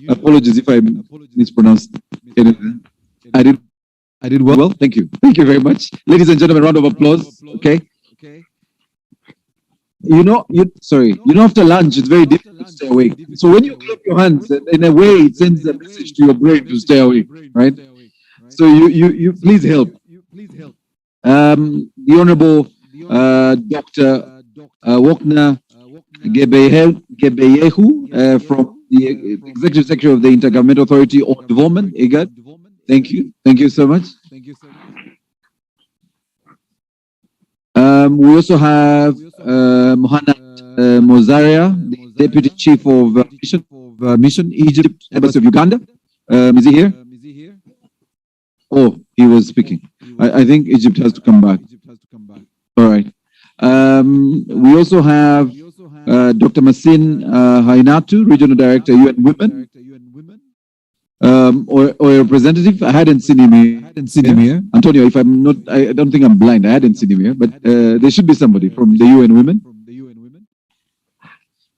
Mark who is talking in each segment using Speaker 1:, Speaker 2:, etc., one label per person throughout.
Speaker 1: Apologies if I mispronounced anything. I did well. Thank you. Thank you very much. Ladies and gentlemen, round of applause. Okay. After lunch, it's very difficult to stay awake. So when you clap your hands, in a way, it sends a message to your brain to stay awake, right? So you please help. The Honorable Dr. Wokna Gebeyehu from the Executive Secretary of the Intergovernmental Authority on Development, IGAD. Thank you. Thank you so much. We also have Mohamed Mozaria, the Deputy Chief of Mission Egypt, Embassy of Uganda. Is he here? Oh, he was speaking. I think Egypt has to come back. All right. We also have Dr. Masin Hainatu, Regional Director, UN Women. Or a representative. I hadn't seen him here. Antonio, if I'm not, I don't think I'm blind. I hadn't seen him here, but there should be somebody from the UN Women.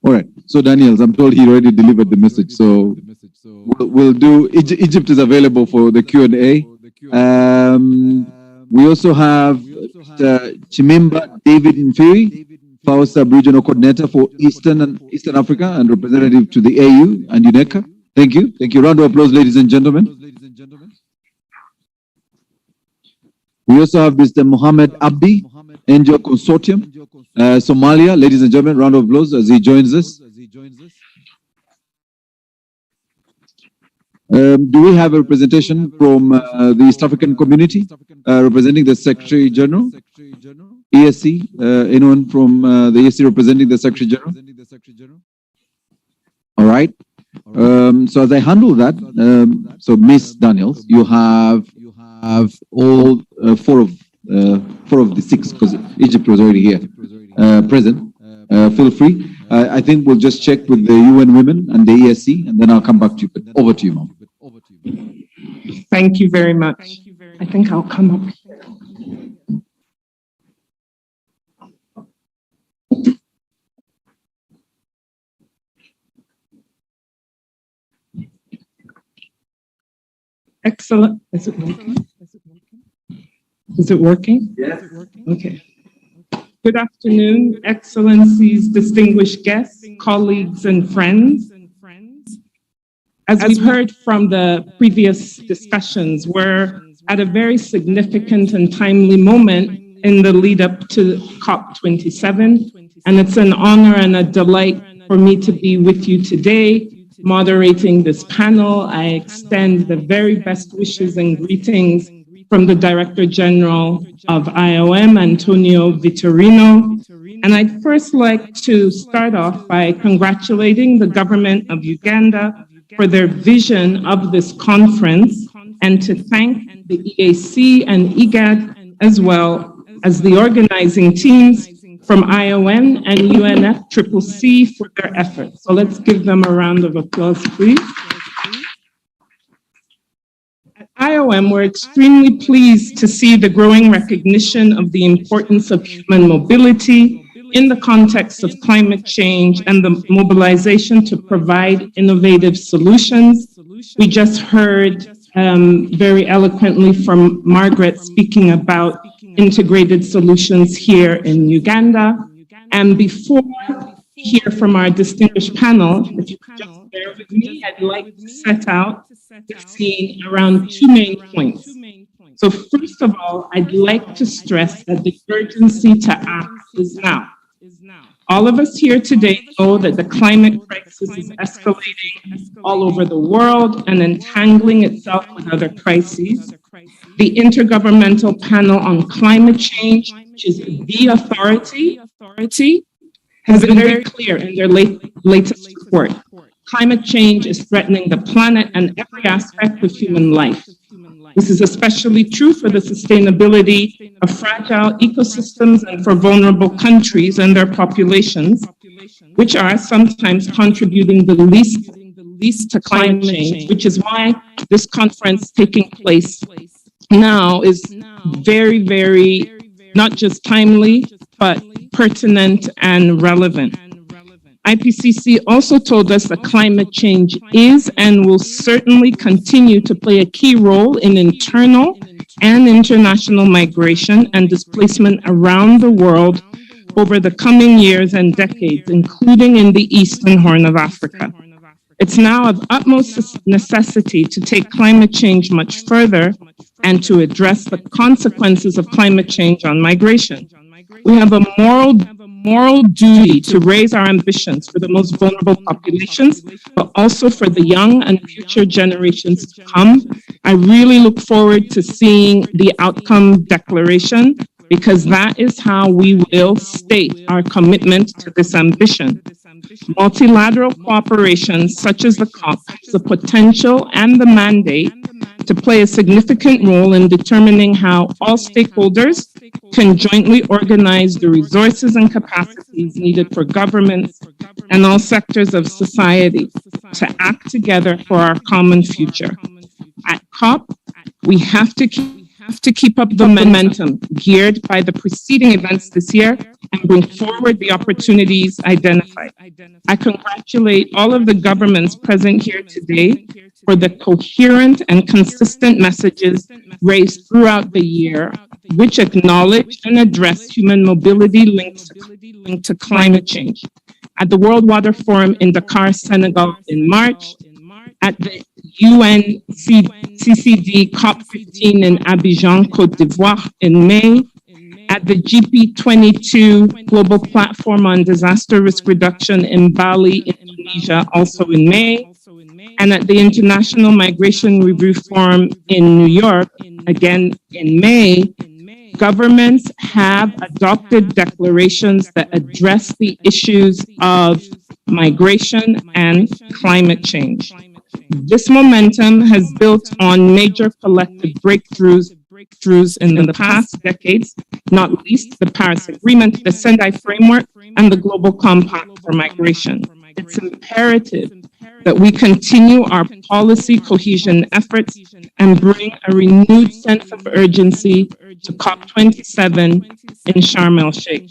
Speaker 1: All right. So Daniels, I'm told he already delivered the message. So we'll do. Egypt is available for the Q&A. We also have Chimimba David Mfiri, FAOSAB Regional Coordinator for Eastern Africa and representative to the AU and UNECA. Thank you. Thank you. Round of applause, ladies and gentlemen. We also have Mr. Mohammed Abdi, NGO Consortium, Somalia. Ladies and gentlemen, round of applause as he joins us. Do we have a representation from the East African community representing the Secretary General? ESC? Anyone from the ESC representing the Secretary General? All right. So as I handle that, so Miss Daniels, you have all four of the six, because Egypt was already here, present. Feel free. I think we'll just check with the UN Women and the ESC, and then I'll come back to you. But over to you, Mom.
Speaker 2: Thank you very much. I think I'll come up. Excellent. Is it working? Is it working?
Speaker 1: Yes.
Speaker 2: Okay. Good afternoon, Excellencies, distinguished guests, colleagues, and friends. As we've heard from the previous discussions, we're at a very significant and timely moment in the lead up to COP27, and it's an honor and a delight for me to be with you today, moderating this panel. I extend the very best wishes and greetings from the Director General of IOM, Antonio Vitorino. And I'd first like to start off by congratulating the government of Uganda for their vision of this conference, and to thank the EAC and IGAD, as well as the organizing teams from IOM and UNFCCC for their efforts. So let's give them a round of applause, please. At IOM, we're extremely pleased to see the growing recognition of the importance of human mobility in the context of climate change and the mobilization to provide innovative solutions. We just heard very eloquently from Margaret speaking about integrated solutions here in Uganda. And before we hear from our distinguished panel, if you could just bear with me, I'd like to set out the scene around two main points. So first of all, I'd like to stress that the urgency to act is now. All of us here today know that the climate crisis is escalating all over the world and entangling itself with other crises. The Intergovernmental Panel on Climate Change, which is the authority, has been very clear in their latest report. Climate change is threatening the planet and every aspect of human life. This is especially true for the sustainability of fragile ecosystems and for vulnerable countries and their populations, which are sometimes contributing the least to climate change, which is why this conference taking place now is very, very, not just timely, but pertinent and relevant. IPCC also told us that climate change is and will certainly continue to play a key role in internal and international migration and displacement around the world over the coming years and decades, including in the Eastern Horn of Africa. It's now of utmost necessity to take climate change much further and to address the consequences of climate change on migration. We have a moral duty to raise our ambitions for the most vulnerable populations, but also for the young and future generations to come. I really look forward to seeing the outcome declaration, because that is how we will state our commitment to this ambition. Multilateral cooperation, such as the COP, has the potential and the mandate to play a significant role in determining how all stakeholders can jointly organize the resources and capacities needed for governments and all sectors of society to act together for our common future. At COP, we have to keep up the momentum geared by the preceding events this year and bring forward the opportunities identified. I congratulate all of the governments present here today for the coherent and consistent messages raised throughout the year, which acknowledge and address human mobility linked to climate change. At the World Water Forum in Dakar, Senegal in March, at the UNCCD COP15 in Abidjan, Côte d'Ivoire in May, at the GP22 Global Platform on Disaster Risk Reduction in Bali, Indonesia, also in May, and at the International Migration Review Forum in New York, again in May, governments have adopted declarations that address the issues of migration and climate change. This momentum has built on major collective breakthroughs in the past decades, not least the Paris Agreement, the Sendai Framework, and the Global Compact for Migration. It's imperative that we continue our policy cohesion efforts and bring a renewed sense of urgency to COP27 in Sharm el-Sheikh.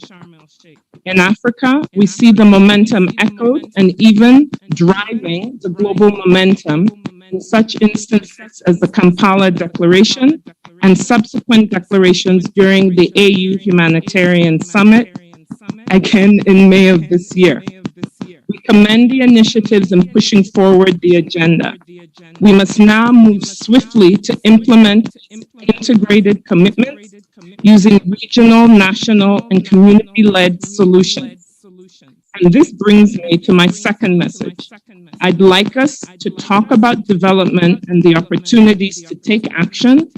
Speaker 2: In Africa, we see the momentum echoed and even driving the global momentum in such instances as the Kampala Declaration and subsequent declarations during the AU Humanitarian Summit, again in May of this year. We commend the initiatives in pushing forward the agenda. We must now move swiftly to implement integrated commitments using regional, national, and community-led solutions. And this brings me to my second message. I'd like us to talk about development and the opportunities to take action,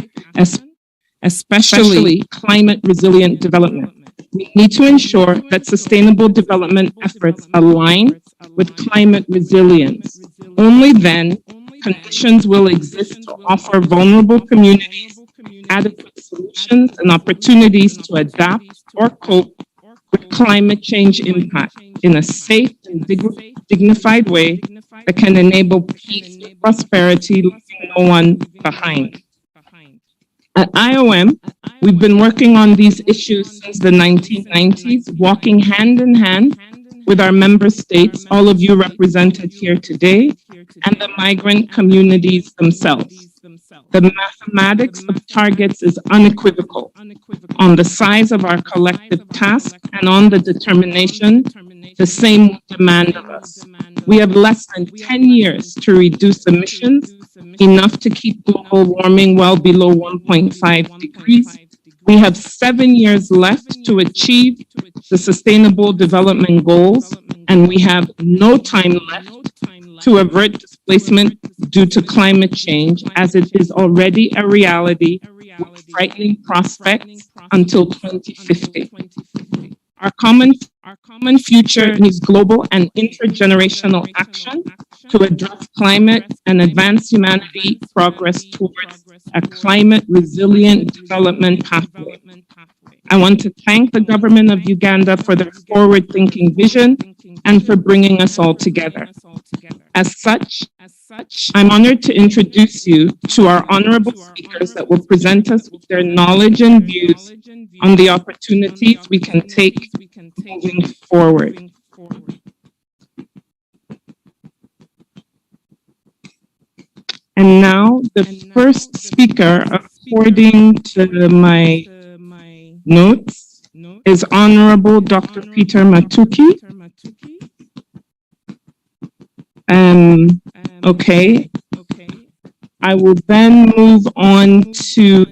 Speaker 2: especially climate-resilient development. We need to ensure that sustainable development efforts align with climate resilience. Only then conditions will exist to offer vulnerable communities adequate solutions and opportunities to adapt or cope with climate change impact in a safe and dignified way that can enable peace and prosperity, leaving no one behind. At IOM, we've been working on these issues since the 1990s, walking hand in hand with our member states, all of you represented here today, and the migrant communities themselves. The mathematics of targets is unequivocal on the size of our collective task and on the determination the same demand of us. We have less than 10 years to reduce emissions, enough to keep global warming well below 1.5 degrees. We have 7 years left to achieve the Sustainable Development Goals, and we have no time left to avert displacement due to climate change, as it is already a reality with frightening prospects until 2050. Our common future needs global and intergenerational action to address climate and advance humanity progress towards a climate resilient development pathway. I want to thank the government of Uganda for their forward-thinking vision and for bringing us all together. As such, I'm honored to introduce you to our honorable speakers that will present us with their knowledge and views on the opportunities we can take moving forward. And now the first speaker, according to my notes, is Honorable Dr. Peter Matuki. Okay, I will then move on to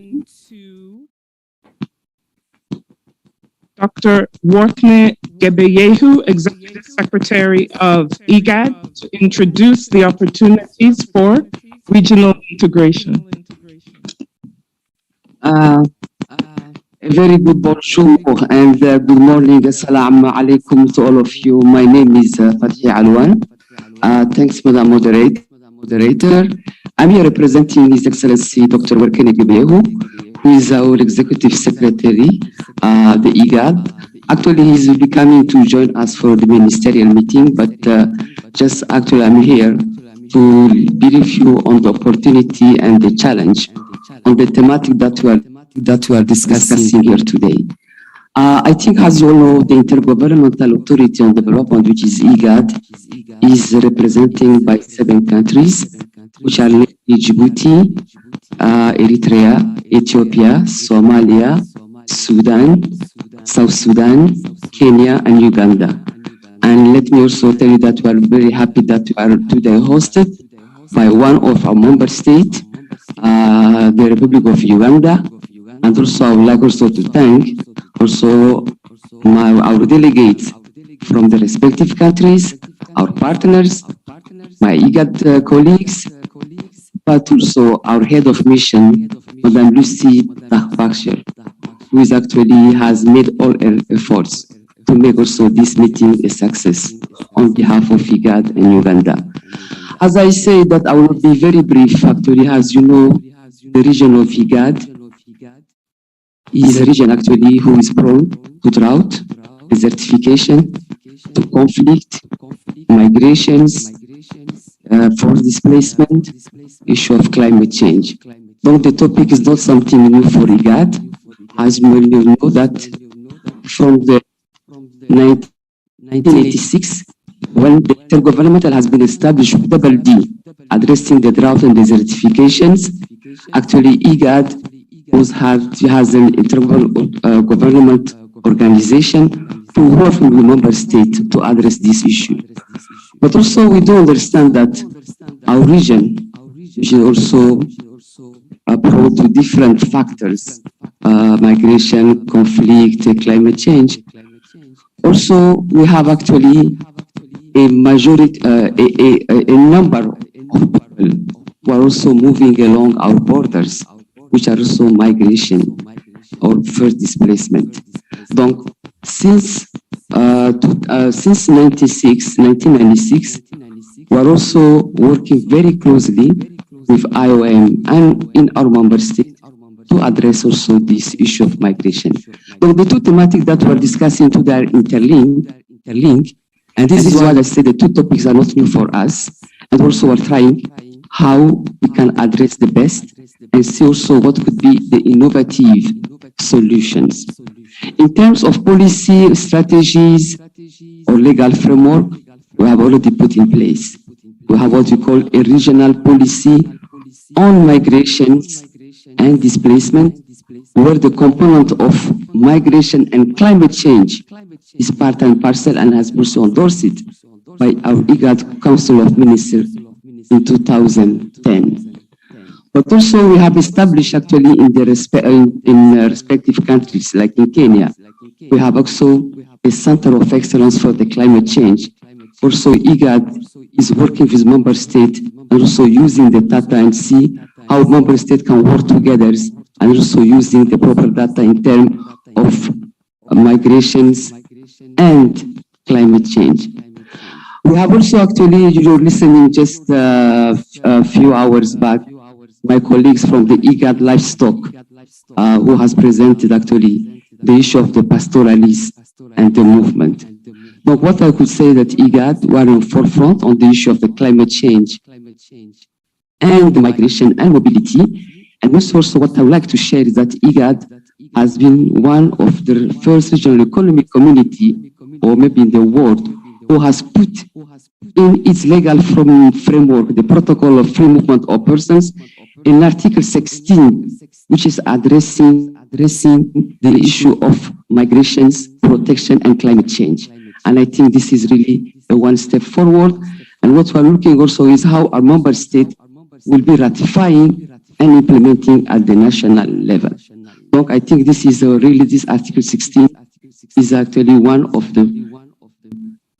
Speaker 2: Dr. Workne Gebeyehu, Executive Secretary of IGAD, to introduce the opportunities for regional integration.
Speaker 3: A very good bonjour and good morning. Assalamu alaikum to all of you. My name is Fatih Alwan. Thanks, Madam Moderator. I'm here representing His Excellency Dr. Workne Gebeyehu, who is our Executive Secretary, the IGAD. Actually, he's becoming to join us for the ministerial meeting, but just actually I'm here to brief you on the opportunity and the challenge on the thematic that we are discussing here today. I think, as you all know, the Intergovernmental Authority on Development, which is IGAD, is represented by 7 countries, which are Djibouti, Eritrea, Ethiopia, Somalia, Sudan, South Sudan, Kenya, and Uganda. And let me also tell you that we are very happy that we are today hosted by one of our member states, the Republic of Uganda. And also I would like also to thank also our delegates from the respective countries, our partners, my IGAD colleagues, but also our head of mission, Madame Lucy Tahbakshir, who is actually has made all her efforts to make also this meeting a success on behalf of IGAD and Uganda. As I say that I will be very brief, actually, as you know, the region of IGAD is a region actually who is prone to drought, desertification, to conflict, migrations, forced displacement, issue of climate change. Though the topic is not something new for IGAD, as you know that from the 1986, when the intergovernmental has been established with double D, addressing the drought and desertifications, actually IGAD has an intergovernmental organization to work with the member state to address this issue. But also we do understand that our region, which is also prone to different factors, migration, conflict, climate change. Also, we have actually a majority, a number of people who are also moving along our borders, which are also migration or first displacement. Donc, since 1996, we are also working very closely with IOM and in our member state to address also this issue of migration. So the two thematics that we're discussing today are interlinked, and this is why I say the two topics are not new for us, and also we're trying how we can address the best and see also what could be the innovative solutions. In terms of policy, strategies, or legal framework, we have already put in place. We have what we call a regional policy on migrations and displacement, where the component of migration and climate change is part and parcel and has also endorsed it by our IGAD Council of Ministers in 2010. But also we have established actually in the respective countries, like in Kenya, we have also a Center of Excellence for the Climate Change. Also IGAD is working with member states and also using the data and see how member states can work together and also using the proper data in terms of migrations and climate change. We have also actually, you were listening just a few hours back, my colleagues from the IGAD Livestock, who has presented actually the issue of the pastoralists and the movement. But what I could say that IGAD were in forefront on the issue of the climate change and the migration and mobility. And also what I would like to share is that IGAD has been one of the first regional economic community, or maybe in the world, who has put in its legal framework the protocol of free movement of persons in Article 16, which is addressing the issue of migrations, protection, and climate change. And I think this is really a one step forward. And what we're looking also is how our member state will be ratifying and implementing at the national level. So I think this is really, this Article 16 is actually one of the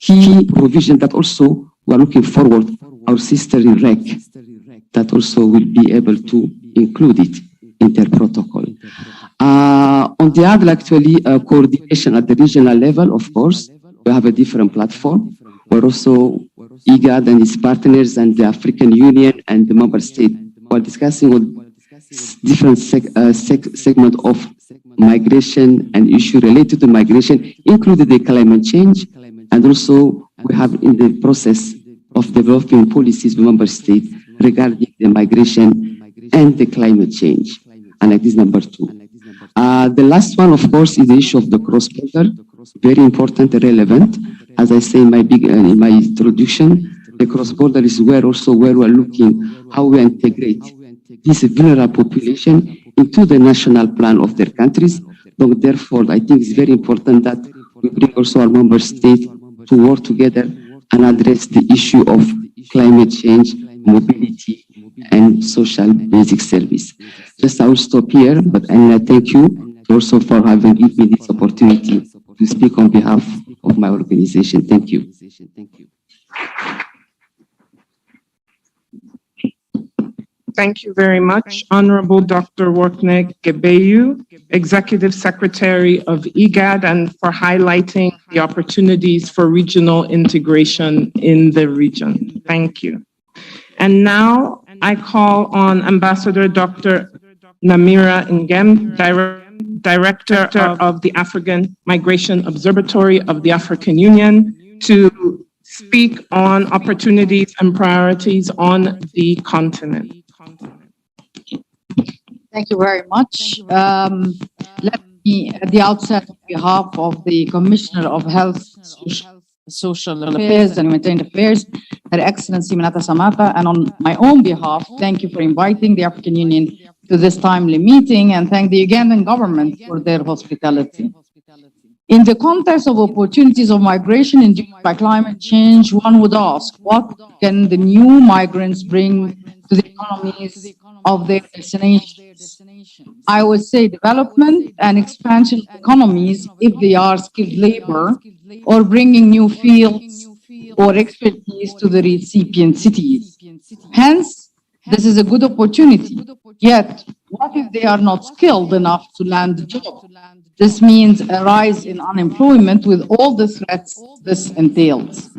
Speaker 3: key provisions that also we're looking forward, our sister in REC, that also will be able to include it in their protocol. On the other, actually, coordination at the regional level, of course, we have a different platform, where also IGAD and its partners and the African Union and the member state are discussing on different segment of migration and issue related to migration, including the climate change. And also we have in the process of developing policies with member state regarding the migration and the climate change. And like this number 2. The last one, of course, is the issue of the cross-border, very important and relevant. As I say in my introduction, the cross-border is where we're looking how we integrate this vulnerable population into the national plan of their countries. So therefore, I think it's very important that we bring also our member states to work together and address the issue of climate change, mobility, and social basic service. Just I will stop here, but I thank you also for having given me this opportunity to speak on behalf of my organization. Thank you.
Speaker 2: Thank you very much, Honorable Dr. Workneh Gebeyu, Executive Secretary of IGAD, and for highlighting the opportunities for regional integration in the region. Thank you. And now I call on Ambassador Dr. Namira Ngem, Director of the African Migration Observatory of the African Union, to speak on opportunities and priorities on the continent.
Speaker 4: Thank you very much. Let me, at the outset, on behalf of the Commissioner of Health, Social Affairs and Humanitarian Affairs, Her Excellency Minata Samata, and on my own behalf, thank you for inviting the African Union to this timely meeting, and thank the Ugandan government for their hospitality. In the context of opportunities of migration induced by climate change, one would ask, what can the new migrants bring to the economies of their destinations? I would say development and expansion of economies if they are skilled labor or bringing new fields or expertise to the recipient cities. Hence, this is a good opportunity. Yet, what if they are not skilled enough to land the job? This means a rise in unemployment with all the threats this entails.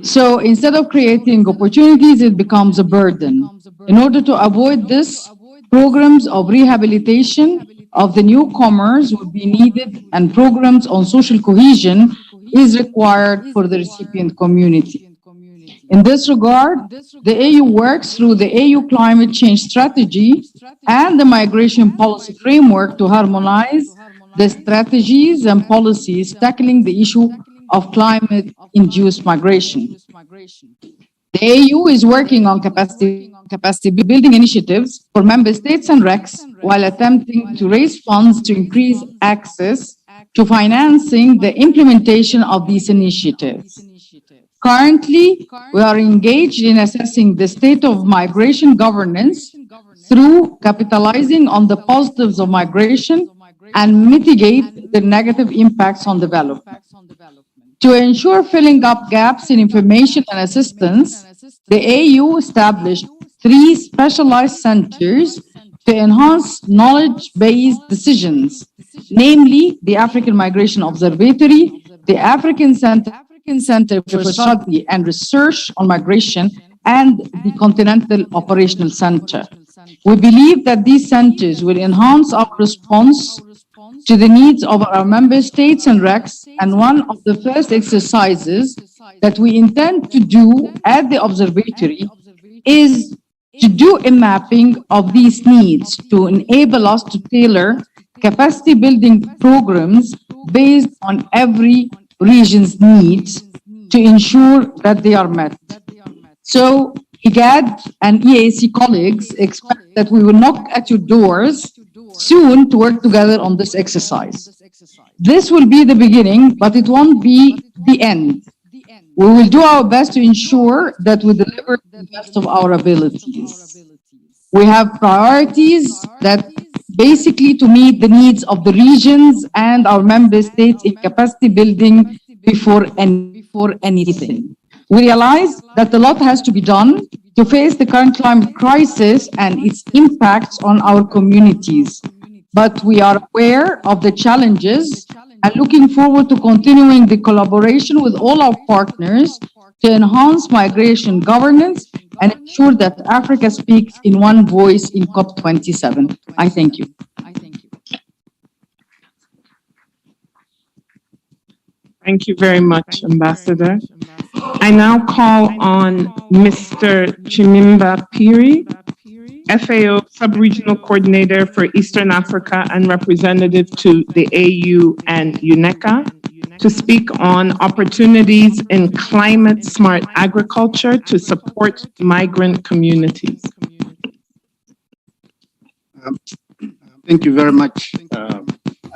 Speaker 4: So instead of creating opportunities, it becomes a burden. In order to avoid this, programs of rehabilitation of the newcomers would be needed, and programs on social cohesion is required for the recipient community. In this regard, the AU works through the AU climate change strategy and the migration policy framework to harmonize the strategies and policies tackling the issue of climate-induced migration. The AU is working on capacity building initiatives for member states and RECs while attempting to raise funds to increase access to financing the implementation of these initiatives. Currently, we are engaged in assessing the state of migration governance through capitalizing on the positives of migration and mitigate the negative impacts on development. To ensure filling up gaps in information and assistance, the AU established 3 specialized centers to enhance knowledge-based decisions, namely the African Migration Observatory, the African Center for Study and Research on Migration, and the Continental Operational Center. We believe that these centers will enhance our response to the needs of our member states and RECs, and one of the first exercises that we intend to do at the observatory is to do a mapping of these needs to enable us to tailor capacity building programs based on every region's needs to ensure that they are met. So IGAD and EAC colleagues expect that we will knock at your doors soon to work together on this exercise. This will be the beginning, but it won't be the end. We will do our best to ensure that we deliver the best of our abilities. We have priorities that basically to meet the needs of the regions and our member states in capacity building before anything. We realize that a lot has to be done to face the current climate crisis and its impacts on our communities. But we are aware of the challenges and looking forward to continuing the collaboration with all our partners to enhance migration governance and ensure that Africa speaks in one voice in COP27. I thank you.
Speaker 2: Thank you very much, Ambassador. I now call on Mr. Chimimba Piri, FAO Sub-Regional Coordinator for Eastern Africa and representative to the AU and UNECA, to speak on opportunities in climate-smart agriculture to support migrant communities.
Speaker 5: Thank you very much,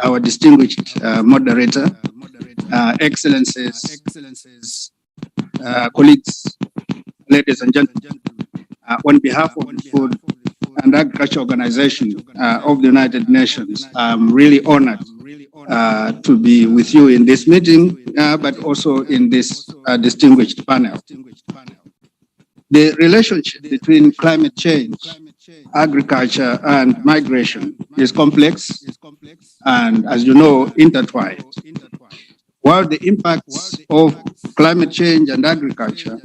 Speaker 5: our distinguished moderator, excellencies, colleagues, ladies and gentlemen. On behalf of the Food and Agriculture Organization of the United Nations, I'm really honored to be with you in this meeting, but also in this distinguished panel. The relationship between climate change, agriculture, and migration is complex and, as you know, intertwined. While the impacts of climate change and agriculture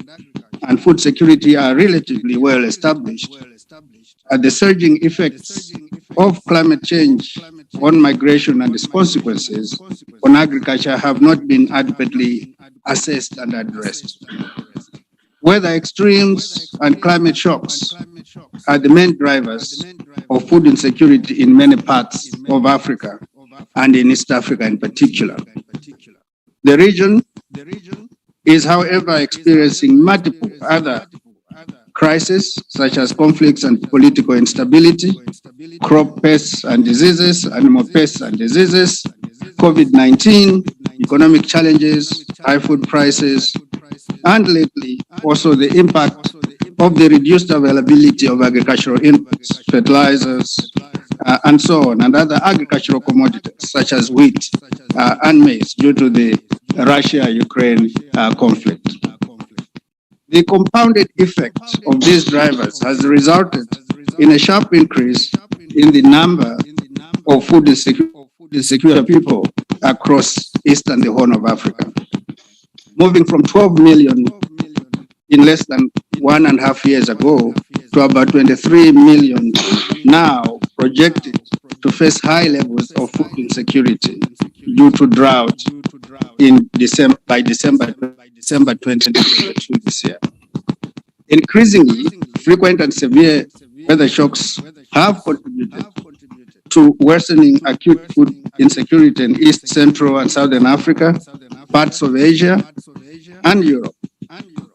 Speaker 5: and food security are relatively well established, the surging effects of climate change on migration and its consequences on agriculture have not been adequately assessed and addressed. Weather extremes and climate shocks are the main drivers of food insecurity in many parts of Africa and in East Africa in particular. The region is, however, experiencing multiple other crises such as conflicts and political instability, crop pests and diseases, animal pests and diseases, COVID-19, economic challenges, high food prices, and lately also the impact of the reduced availability of agricultural inputs, fertilizers, and so on, and other agricultural commodities such as wheat and maize due to the Russia-Ukraine conflict. The compounded effect of these drivers has resulted in a sharp increase in the number of food insecure people across East and the Horn of Africa, moving from 12 million in less than 1.5 years ago to about 23 million now, projected to face high levels of food insecurity due to drought by December 2022 this year. Increasingly, frequent and severe weather shocks have contributed to worsening acute food insecurity in East, Central, and Southern Africa, parts of Asia, and Europe,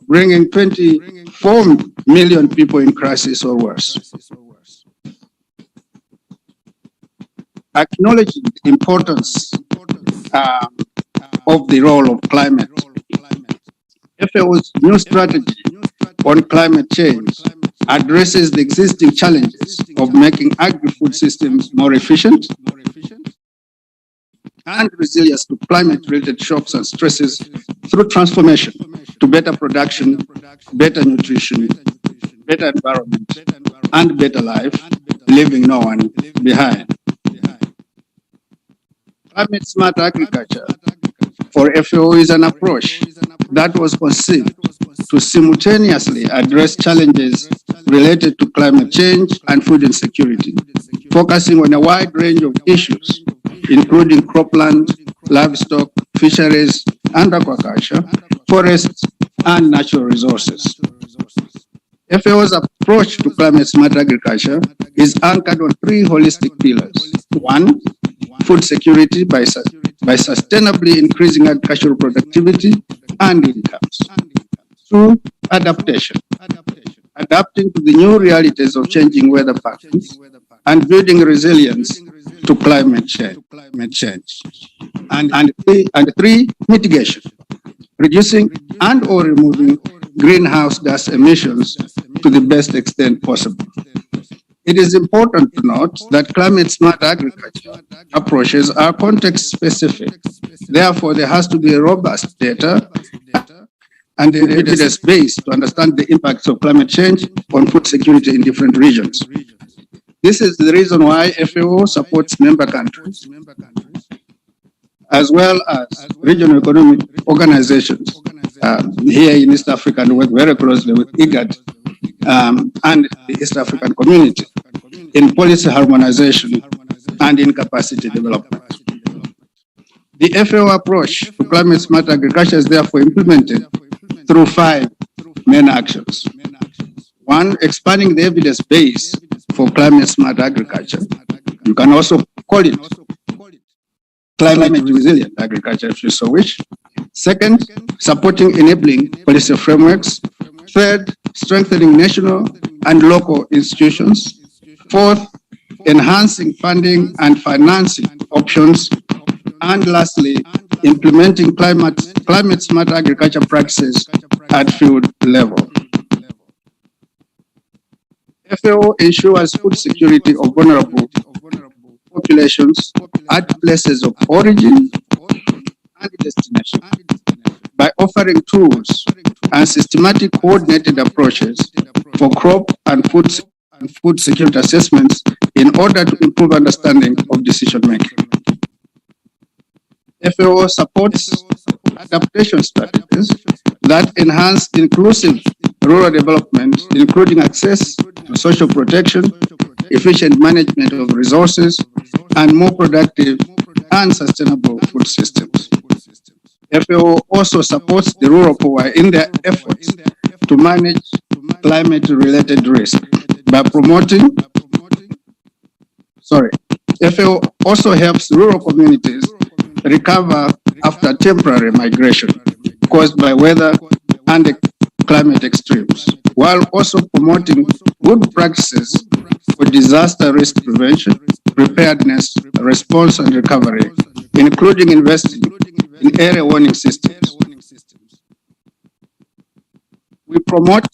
Speaker 5: bringing 24 million people in crisis or worse. Acknowledging the importance of the role of climate, FAO's new strategy on climate change addresses the existing challenges of making agri-food systems more efficient and resilient to climate-related shocks and stresses through transformation to better production, better nutrition, better environment, and better life, leaving no one behind. Climate-smart agriculture for FAO is an approach that was conceived to simultaneously address challenges related to climate change and food insecurity, focusing on a wide range of issues, including cropland, livestock, fisheries, and aquaculture, forests, and natural resources. FAO's approach to climate-smart agriculture is anchored on three holistic pillars. One, food security by sustainably increasing agricultural productivity and incomes. Through adaptation, adapting to the new realities of changing weather patterns and building resilience to climate change. And three, mitigation, reducing and or removing greenhouse gas emissions to the best extent possible. It is important to note that climate-smart agriculture approaches are context-specific. Therefore, there has to be a robust data and evidence base to understand the impacts of climate change on food security in different regions. This is the reason why FAO supports member countries, as well as regional economic organizations here in East Africa, and work very closely with IGAD and the East African community in policy harmonization and in capacity development. The FAO approach to climate-smart agriculture is therefore implemented through 5 main actions. 1, expanding the evidence base for climate-smart agriculture. You can also call it climate resilient agriculture if you so wish. 2nd, supporting enabling policy frameworks. 3rd, strengthening national and local institutions. 4th, enhancing funding and financing options. And lastly, implementing climate-smart agriculture practices at field level. FAO ensures food security of vulnerable populations at places of origin and destination by offering tools and systematic coordinated approaches for crop and food security assessments in order to improve understanding of decision making. FAO supports adaptation strategies that enhance inclusive rural development, including access to social protection, efficient management of resources, and more productive and sustainable food systems. FAO also supports the rural poor in their efforts to manage climate-related risk by promoting, FAO also helps rural communities recover after temporary migration caused by weather and climate extremes, while also promoting good practices for disaster risk prevention, preparedness, response and recovery, including investing in area warning systems. We promote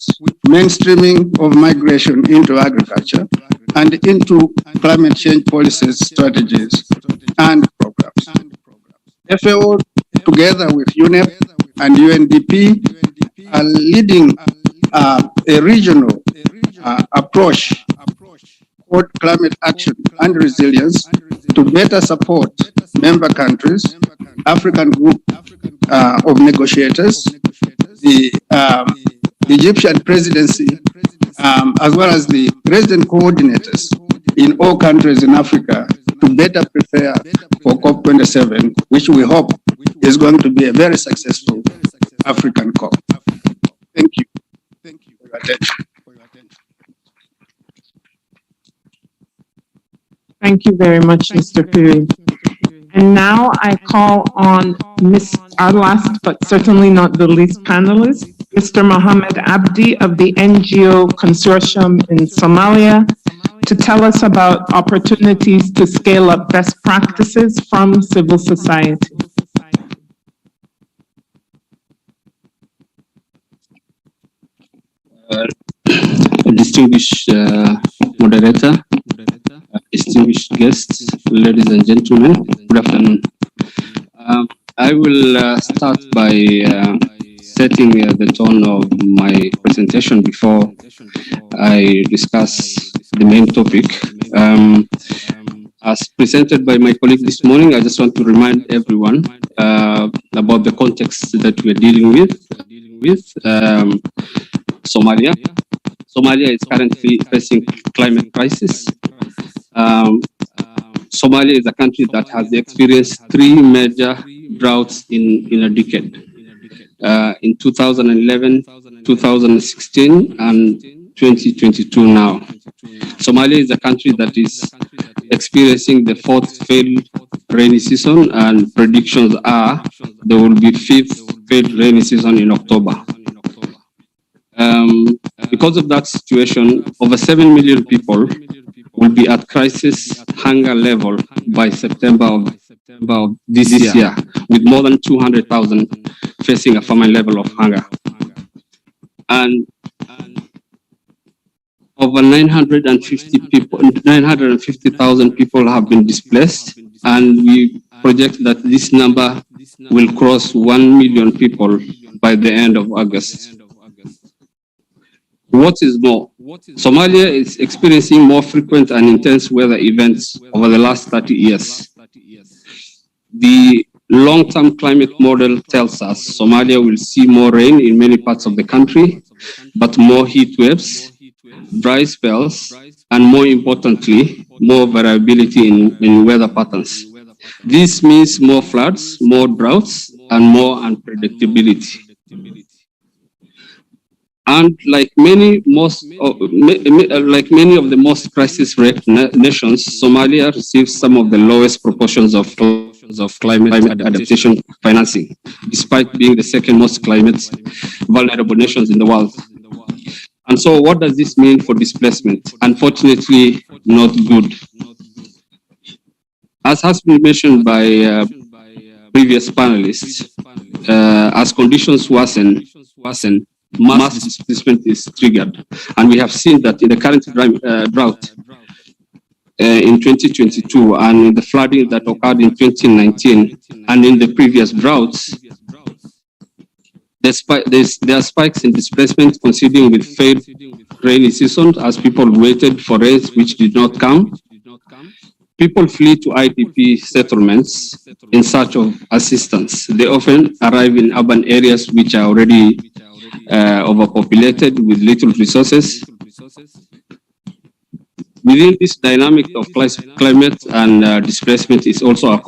Speaker 5: mainstreaming of migration into agriculture and into climate change policies, strategies, and programs. FAO, together with UNEP and UNDP, are leading a regional approach called climate action and resilience to better support member countries, African group of negotiators, the Egyptian presidency, as well as the resident coordinators in all countries in Africa to better prepare for COP27, which we hope is going to be a very successful African COP. Thank you. Thank you for your attention.
Speaker 2: Thank you very much, Mr. Piri. And now I call on our last but certainly not the least panelist, Mr. Mohammed Abdi of the NGO Consortium in Somalia, to tell us about opportunities to scale up best practices from civil society.
Speaker 6: Distinguished moderator, distinguished guests, ladies and gentlemen, good afternoon. I will start by setting the tone of my presentation before I discuss the main topic. As presented by my colleague this morning, I just want to remind everyone about the context that we are dealing with. Somalia. Somalia is currently facing climate crisis. Somalia is a country that has experienced 3 major droughts in a decade. In 2011, 2016, and 2022 now. Somalia is a country that is experiencing the 4th failed rainy season, and predictions are there will be 5th failed rainy season in October. Because of that situation, over 7 million people will be at crisis hunger level by September of this year, with more than 200,000 facing a famine level of hunger. And over 950,000 people have been displaced, and we project that this number will cross 1 million people by the end of August. What is more, Somalia is experiencing more frequent and intense weather events over the last 30 years. The long-term climate model tells us Somalia will see more rain in many parts of the country, but more heat waves, dry spells, and more importantly, more variability in weather patterns. This means more floods, more droughts, and more unpredictability. And like many of the most crisis-wrecked nations, Somalia receives some of the lowest proportions of climate adaptation financing, despite being the second most climate vulnerable nations in the world. And so what does this mean for displacement? Unfortunately, not good. As has been mentioned by previous panelists, as conditions worsen, mass displacement is triggered. And we have seen that in the current drought in 2022 and in the flooding that occurred in 2019 and in the previous droughts, there are spikes in displacement coinciding with failed rainy season as people waited for rains which did not come. People flee to IDP settlements in search of assistance. They often arrive in urban areas which are already overpopulated with little resources. Within this dynamic of climate and displacement is also a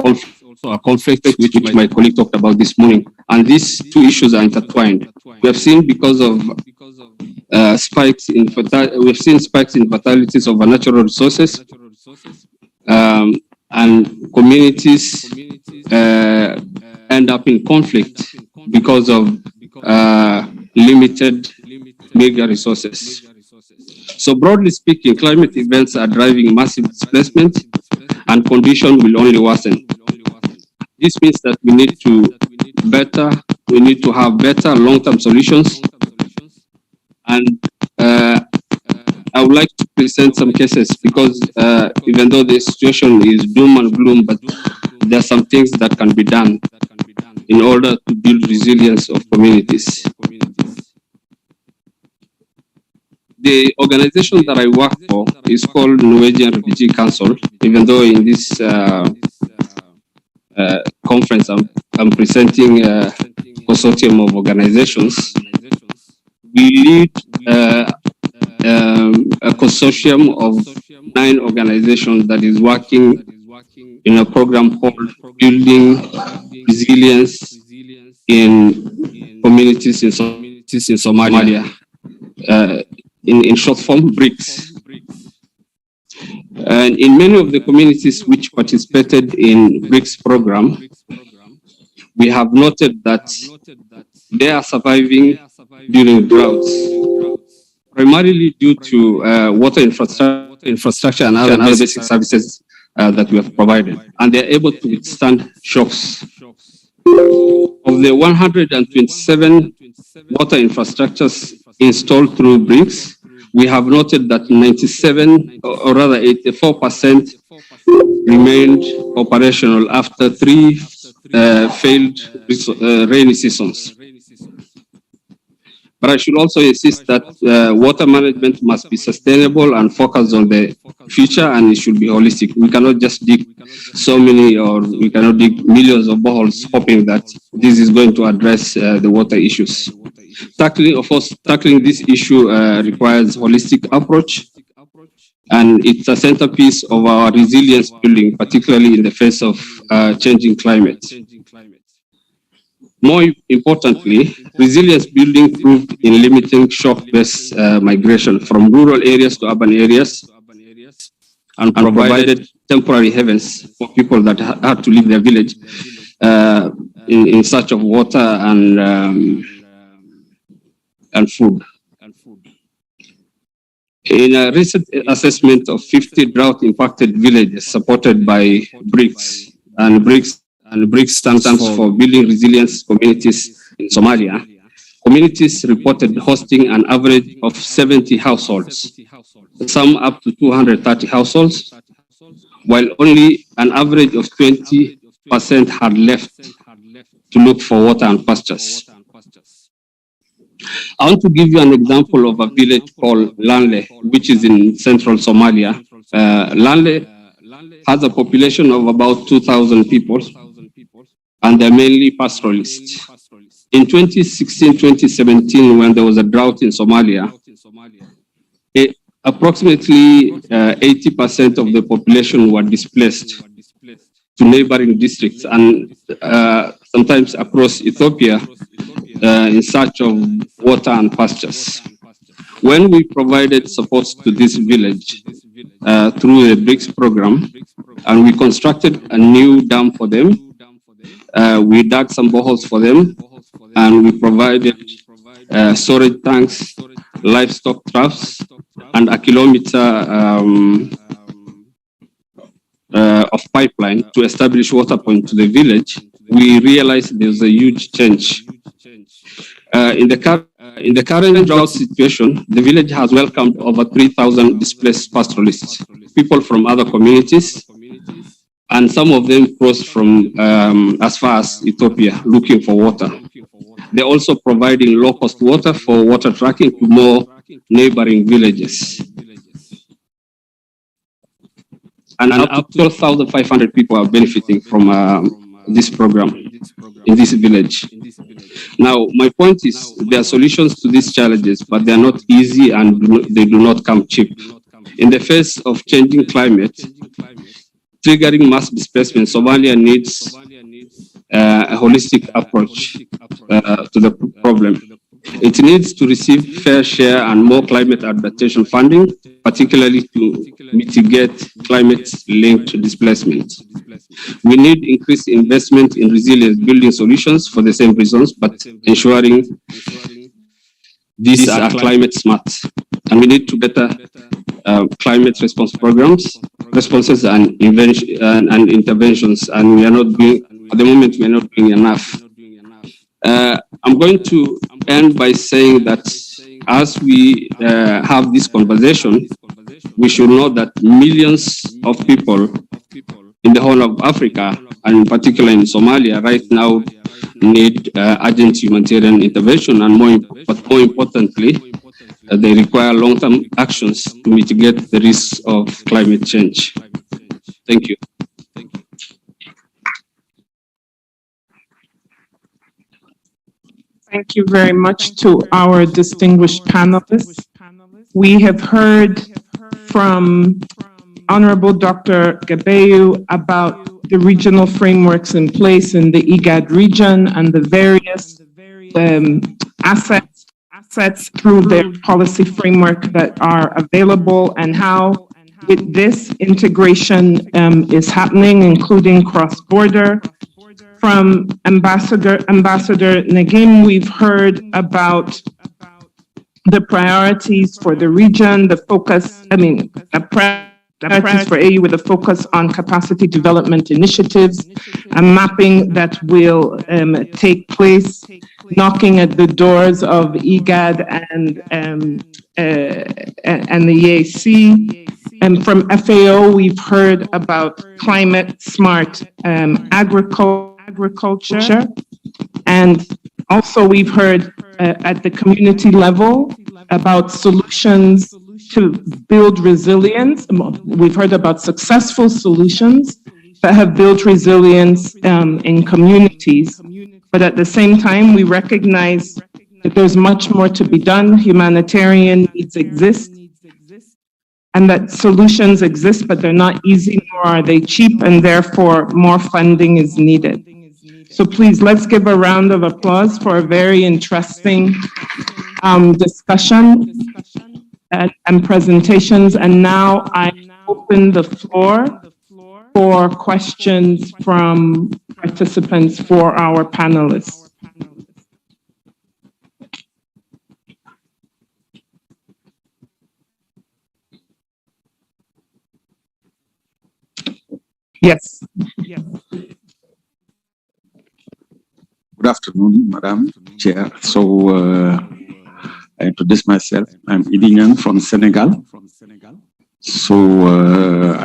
Speaker 6: conflict which my colleague talked about this morning. And these two issues are intertwined. We have seen because of spikes in fatalities of natural resources, and communities end up in conflict because of limited mega resources. So broadly speaking, climate events are driving massive displacement and conditions will only worsen. This means that we need to have better long-term solutions. And I would like to present some cases because even though the situation is doom and gloom, but there are some things that can be done in order to build resilience of communities. The organization that I work for is called Norwegian Refugee Council, even though in this conference I'm presenting a consortium of organizations. We lead a consortium of 9 organizations that is working in a program called Building Resilience in Communities in Somalia. In short form, BRICS. And in many of the communities which participated in BRICS program, we have noted that they are surviving during droughts, primarily due to water infrastructure and other basic services that we have provided, and they are able to withstand shocks. Of the 127 water infrastructures installed through BRICS, we have noted that 97, or rather 84%, remained operational after 3 failed rainy seasons. But I should also insist that water management must be sustainable and focus on the future, and it should be holistic. We cannot just dig so many, or we cannot dig millions of boreholes hoping that this is going to address the water issues. Tackling this issue requires holistic approach, and it's a centerpiece of our resilience building, particularly in the face of changing climate. More importantly, resilience building proved in limiting shock-based migration from rural areas to urban areas, and provided temporary havens for people that had to leave their village in search of water and food. In a recent assessment of 50 drought-impacted villages supported by BRICS, and BRICS stands for Building Resilience Communities in Somalia, communities reported hosting an average of 70 households, some up to 230 households, while only an average of 20% had left to look for water and pastures. I want to give you an example of a village called Lanle, which is in central Somalia. Lanle has a population of about 2,000 people, and they're mainly pastoralists. In 2016-2017, when there was a drought in Somalia, approximately 80% of the population were displaced to neighboring districts and sometimes across Ethiopia in search of water and pastures. When we provided support to this village through the BRICS program, and we constructed a new dam for them, we dug some boreholes for them, and we provided storage tanks, livestock troughs, and a kilometer of pipeline to establish water point to the village. We realized there's a huge change. In the current drought situation, the village has welcomed over 3,000 displaced pastoralists, people from other communities, and some of them crossed from as far as Ethiopia looking for water. They're also providing low-cost water for water tracking to more neighboring villages. And up to 12,500 people are benefiting from this program in this village. Now, my point is there are solutions to these challenges, but they are not easy and they do not come cheap. In the face of changing climate, triggering mass displacement, Somalia needs a holistic approach to the problem. It needs to receive fair share and more climate adaptation funding, particularly to mitigate climate-linked displacement. We need increased investment in resilient building solutions for the same reasons, but ensuring these are climate smart. And we need to better climate response programs, responses and interventions, and we are not doing, at the moment, we are not doing enough. I'm going to end by saying that as we have this conversation, we should know that millions of people in the whole of Africa, and in particular in Somalia right now, need urgent humanitarian intervention, and more importantly, they require long-term actions to mitigate the risks of climate change. Thank you.
Speaker 2: Thank you very much to our distinguished panelists. We have heard from Honorable Dr. Gabeyu about the regional frameworks in place in the IGAD region and the various assets through their policy framework that are available, and how this integration is happening, including cross-border. From Ambassador Nagim, we've heard about the priorities for the region, the focus, priorities for AU with a focus on capacity development initiatives, a mapping that will take place, knocking at the doors of IGAD and the EAC. And from FAO, we've heard about climate smart agriculture. And also we've heard at the community level about solutions to build resilience. We've heard about successful solutions that have built resilience in communities. But at the same time, we recognize that there's much more to be done. Humanitarian needs exist, and that solutions exist, but they're not easy, nor are they cheap, and therefore more funding is needed. So please, let's give a round of applause for a very interesting discussion and presentations. And now I open the floor for questions from participants for our panelists. Yes.
Speaker 7: Good afternoon, Madam Chair. So I introduce myself. I'm Idinyan from Senegal. So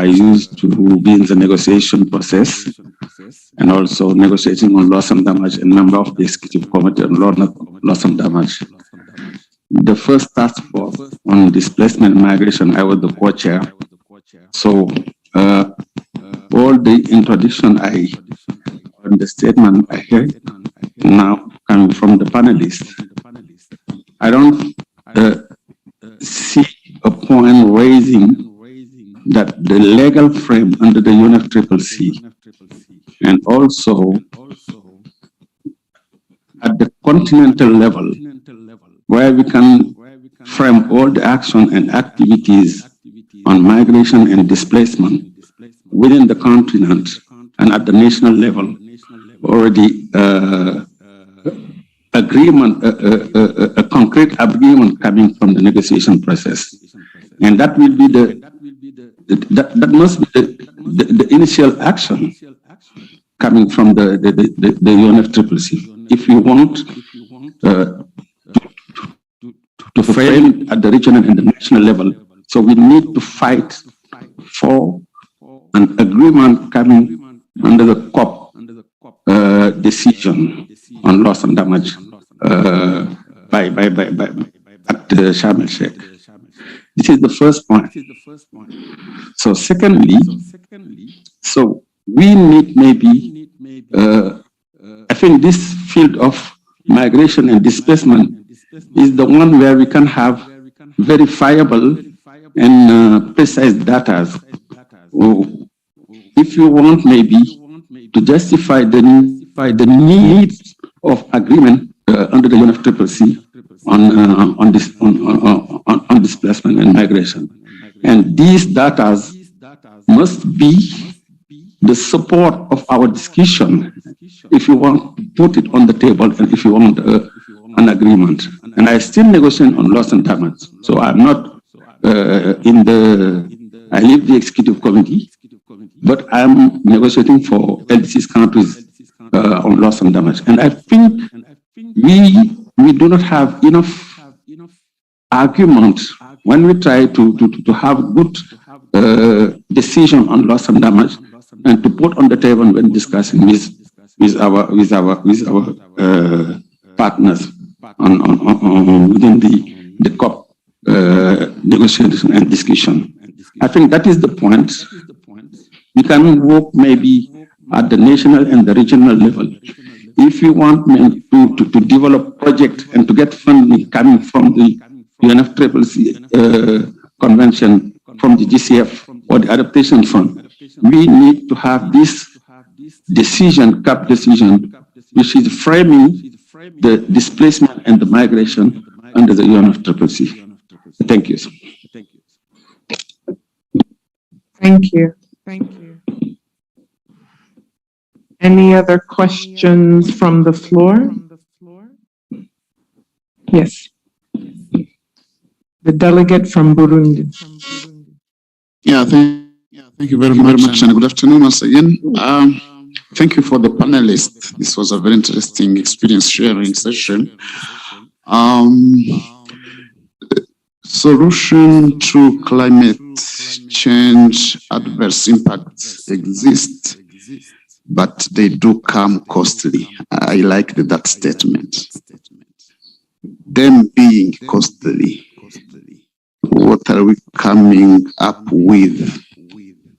Speaker 7: I used to be in the negotiation process and also negotiating on loss and damage, and member of the executive committee on loss and damage. The first task force on displacement and migration, I was the co-chair. So all the introduction on the statement I heard now coming from the panelists, I don't see a point raising that the legal frame under the UNFCCC and also at the continental level where we can frame all the action and activities on migration and displacement within the continent and at the national level already agreement, a concrete agreement coming from the negotiation process. And that will be that must be the initial action coming from the UNFCCC. If you want to frame at the regional and the national level, so we need to fight for an agreement coming under the COP decision on loss and damage at Sharm el-Sheikh. This is the first point. So secondly, so we need maybe, I think this field of migration and displacement is the one where we can have verifiable and precise data. If you want maybe to justify the need of agreement under the UNFCCC on displacement and migration, and these data must be the support of our discussion if you want to put it on the table and if you want an agreement. And I still negotiate on loss and damage, so I'm not I leave the executive committee, but I'm negotiating for LDC's countries on loss and damage. And I think we do not have enough argument when we try to have good decision on loss and damage and to put on the table when discussing with our partners on within the COP negotiation and discussion. I think that is the point. We can work maybe at the national and the regional level. If you want to develop project and to get funding coming from the UNFCCC convention, from the GCF or the adaptation fund, we need to have this decision, CAP decision, which is framing the displacement and the migration under the UNFCCC. Thank you.
Speaker 2: Thank you. Thank you. Any other questions from the floor? Yes. The delegate from Burundi.
Speaker 8: Yeah, thank you very much, and good afternoon once again. Thank you for the panelists. This was a very interesting experience sharing session. Solution to climate change adverse impacts exist, but they do come costly. I like that statement. Them being costly, what are we coming up with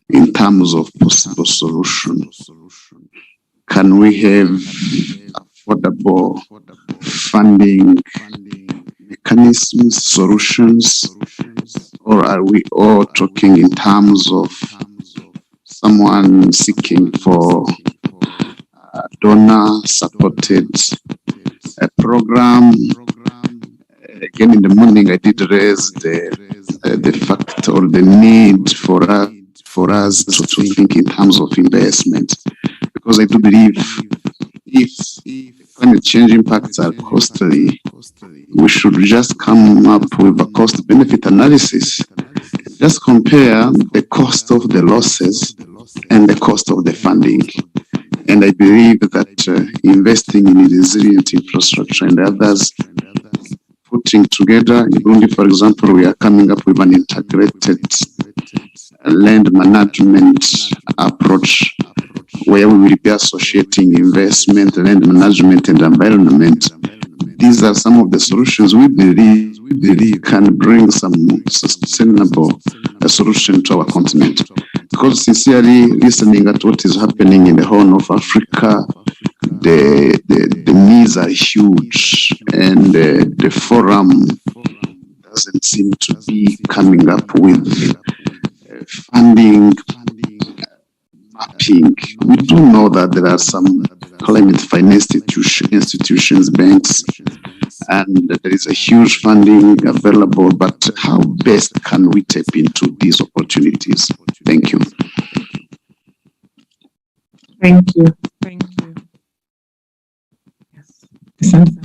Speaker 8: in terms of possible solution? Can we have affordable funding mechanisms, solutions, or are we all talking in terms of someone seeking for donor-supported program? Again, in the morning, I did raise the fact or the need for us to think in terms of investment, because I do believe if climate change impacts are costly, we should just come up with a cost-benefit analysis. Just compare the cost of the losses and the cost of the funding. And I believe that investing in resilient infrastructure and others, putting together, in Burundi, for example, we are coming up with an integrated land management approach where we will be associating investment, land management, and environment. These are some of the solutions we believe can bring some sustainable solution to our continent. Because sincerely, listening at what is happening in the Horn of Africa, the needs are huge, and the forum doesn't seem to be coming up with funding mapping. We do know that there are some climate finance institutions, banks, and there is a huge funding available, but how best can we tap into these opportunities? Thank you.
Speaker 2: Thank you. Thank you.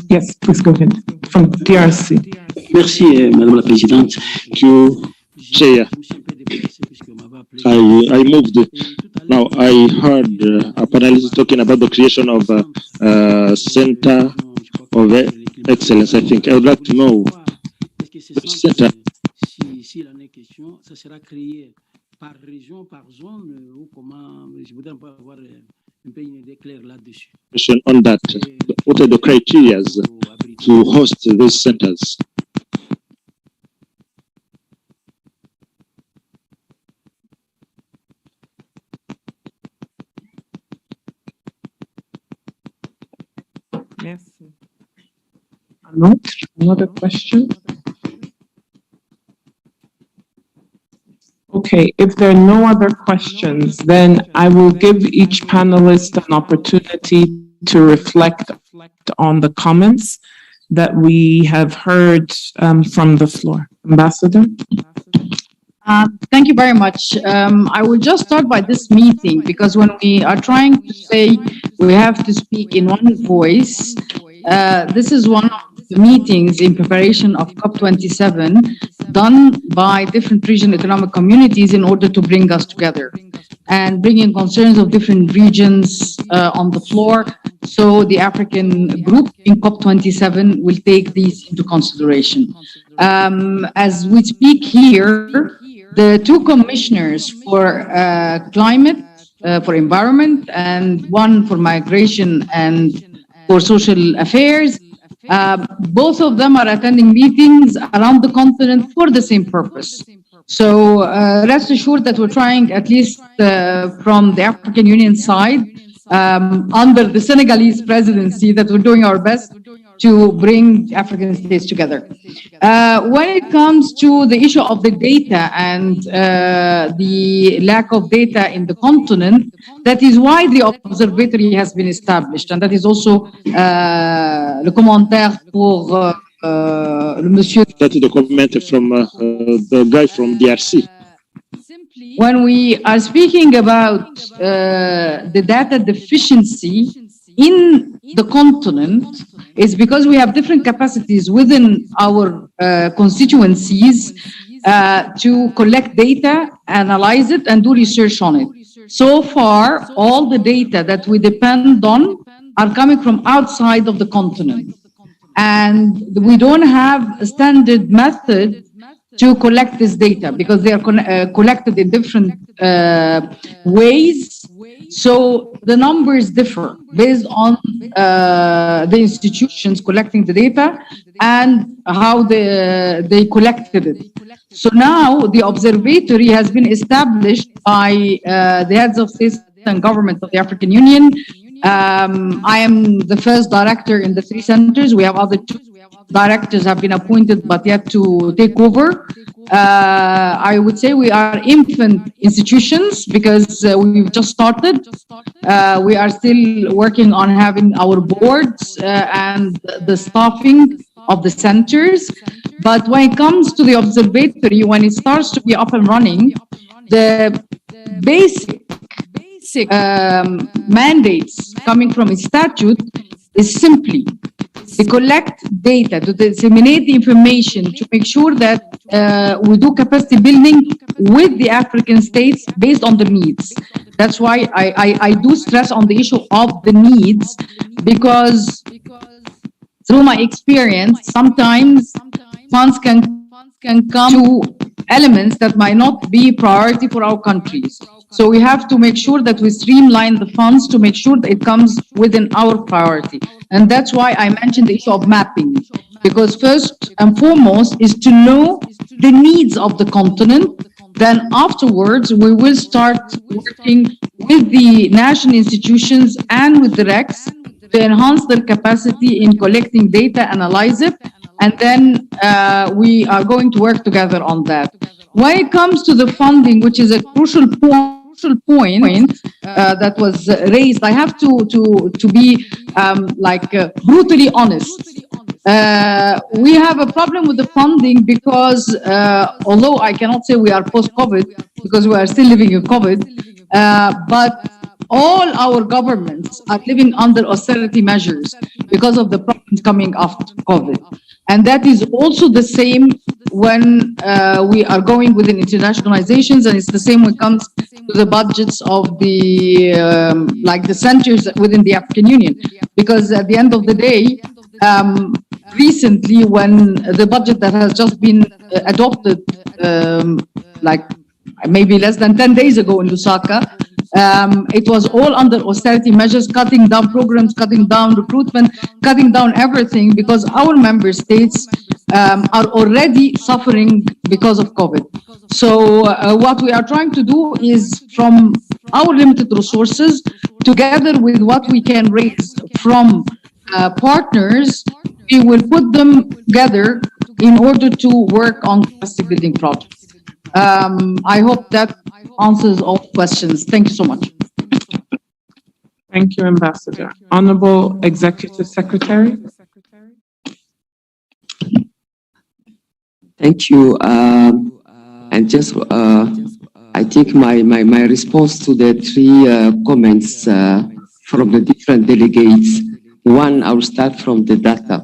Speaker 2: Yes, please go ahead. From DRC.
Speaker 9: Merci, Madame la Présidente. Chair, I moved. Now, I heard a panelist talking about the creation of a center of excellence. I think I would like to know the center. On that, what are the criteria to host these centers?
Speaker 2: Yes. Another question? Okay, if there are no other questions, then I will give each panelist an opportunity to reflect on the comments that we have heard from the floor. Ambassador?
Speaker 4: Thank you very much. I will just start by this meeting, because when we are trying to say we have to speak in one voice, this is one of the meetings in preparation of COP27 done by different regional economic communities in order to bring us together and bringing concerns of different regions on the floor. So the African group in COP27 will take these into consideration. As we speak here, the two commissioners for climate, for environment, and one for migration and for social affairs, both of them are attending meetings around the continent for the same purpose. So rest assured that we're trying, at least from the African Union side, under the Senegalese presidency, that we're doing our best to bring African states together. When it comes to the issue of the data and the lack of data in the continent, that is why the observatory has been established, and that is also le commentaire pour le monsieur.
Speaker 9: That's the comment from the guy from DRC.
Speaker 4: When we are speaking about the data deficiency in the continent, is because we have different capacities within our constituencies to collect data, analyze it, and do research on it. So far, all the data that we depend on are coming from outside of the continent. And we don't have a standard method to collect this data because they are collected in different ways. So the numbers differ based on the institutions collecting the data and how they collected it. So now the observatory has been established by the heads of state and government of the African Union. I am the first director in the three centers. We have other two directors have been appointed but yet to take over. I would say we are infant institutions because we've just started. We are still working on having our boards and the staffing of the centers. But when it comes to the observatory, when it starts to be up and running, the basic basic mandates coming from a statute is simply to collect data, to disseminate the information, to make sure that we do capacity building with the African states based on the needs. That's why I do stress on the issue of the needs, because through my experience, sometimes funds can come to elements that might not be priority for our countries. So we have to make sure that we streamline the funds to make sure that it comes within our priority. And that's why I mentioned the issue of mapping, because first and foremost is to know the needs of the continent. Then afterwards, we will start working with the national institutions and with the RECs to enhance their capacity in collecting data, analyze it, and then we are going to work together on that. When it comes to the funding, which is a crucial point that was raised, I have to be brutally honest. We have a problem with the funding because although I cannot say we are post-COVID because we are still living in COVID, but all our governments are living under austerity measures because of the problems coming after COVID. And that is also the same when we are going within internationalizations, and it's the same when it comes to the budgets of the the centers within the African Union. Because at the end of the day, recently when the budget that has just been adopted, maybe less than 10 days ago in Lusaka, it was all under austerity measures, cutting down programs, cutting down recruitment, cutting down everything, because our member states are already suffering because of COVID. So what we are trying to do is, from our limited resources, together with what we can raise from partners, we will put them together in order to work on capacity building projects. I hope that answers all questions. Thank you so much.
Speaker 2: Thank you, Ambassador. Honorable Executive Secretary.
Speaker 3: Thank you. And just, I think my response to the three comments from the different delegates. One, I will start from the data.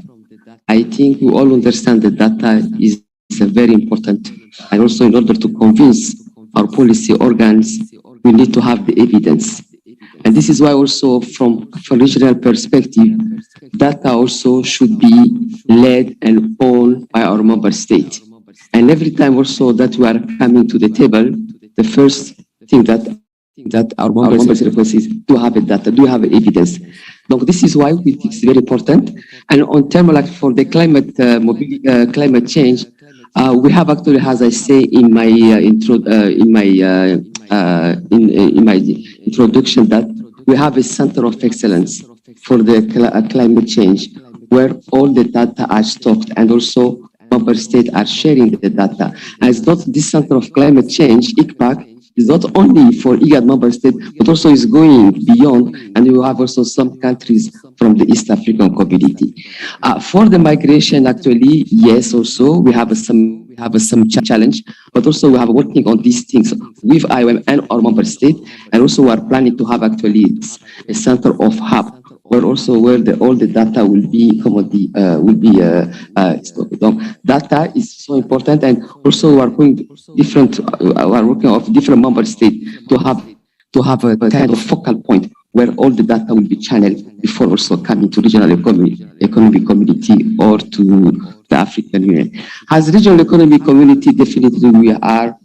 Speaker 3: I think we all understand that data is very important. And also, in order to convince our policy organs, we need to have the evidence. And this is why also from regional perspective, data also should be led and owned by our member state. And every time also that we are coming to the table, the first thing that our member state request is, do you have a data, do you have evidence? So this is why we think it's very important. And on terms like for the climate climate change, we have actually, as I say in my introduction, that we have a center of excellence for the climate change, where all the data are stocked, and also member states are sharing the data. And it's not this center of climate change, ICPAC, is not only for IGAD member states, but also is going beyond, and you have also some countries from the East African community. For the migration, actually, yes, also we have some challenge, but also we have working on these things with IOM and our member state, and also we are planning to have actually a center of hub where also all the data will be stocked. Data is so important, and also we are going we are working with different member states to have a kind of focal point where all the data will be channeled before also coming to regional economic community or to the African Union. As regional economic community, definitely we are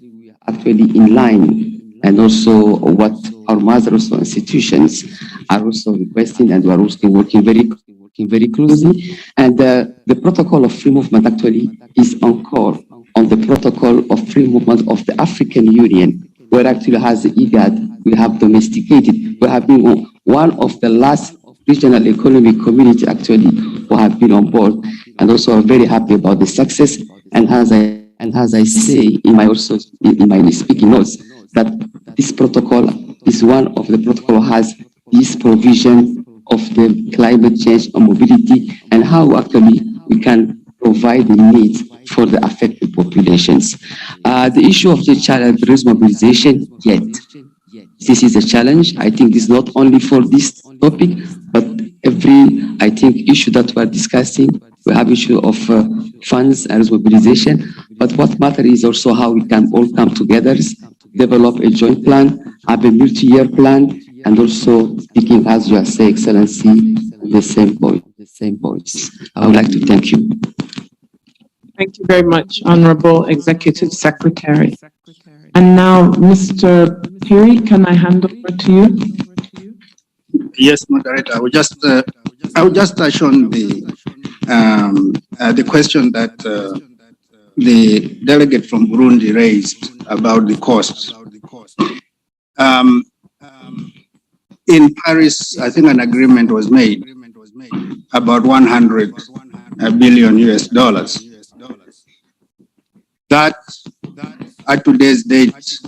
Speaker 3: actually in line, and also what our mother also institutions are also requesting, and we are also working very closely. And the protocol of free movement actually is encore on the protocol of free movement of the African Union, where actually has the IGAD, we have domesticated. We have been one of the last regional economic community actually who have been on board, and also are very happy about the success. And as I say in my speaking notes, that this protocol is one of the protocol has this provision of the climate change and mobility, and how actually we can provide the needs for the affected populations. The issue of the child risk mobilization, This is a challenge. I think it's not only for this topic, but every, I think, issue that we're discussing, we have issue of funds and mobilization. But what matters is also how we can all come together, develop a joint plan, have a multi-year plan, and also speaking, as you say, Excellency, the same voice. I would like to thank you.
Speaker 2: Thank you very much, Honorable Executive Secretary. And now, Mr. Piri, can I hand over to you?
Speaker 5: Yes, moderator. I will just touch on the question that the delegate from Burundi raised about the costs. In Paris, I think an agreement was made about 100 billion US dollars. That at today's date,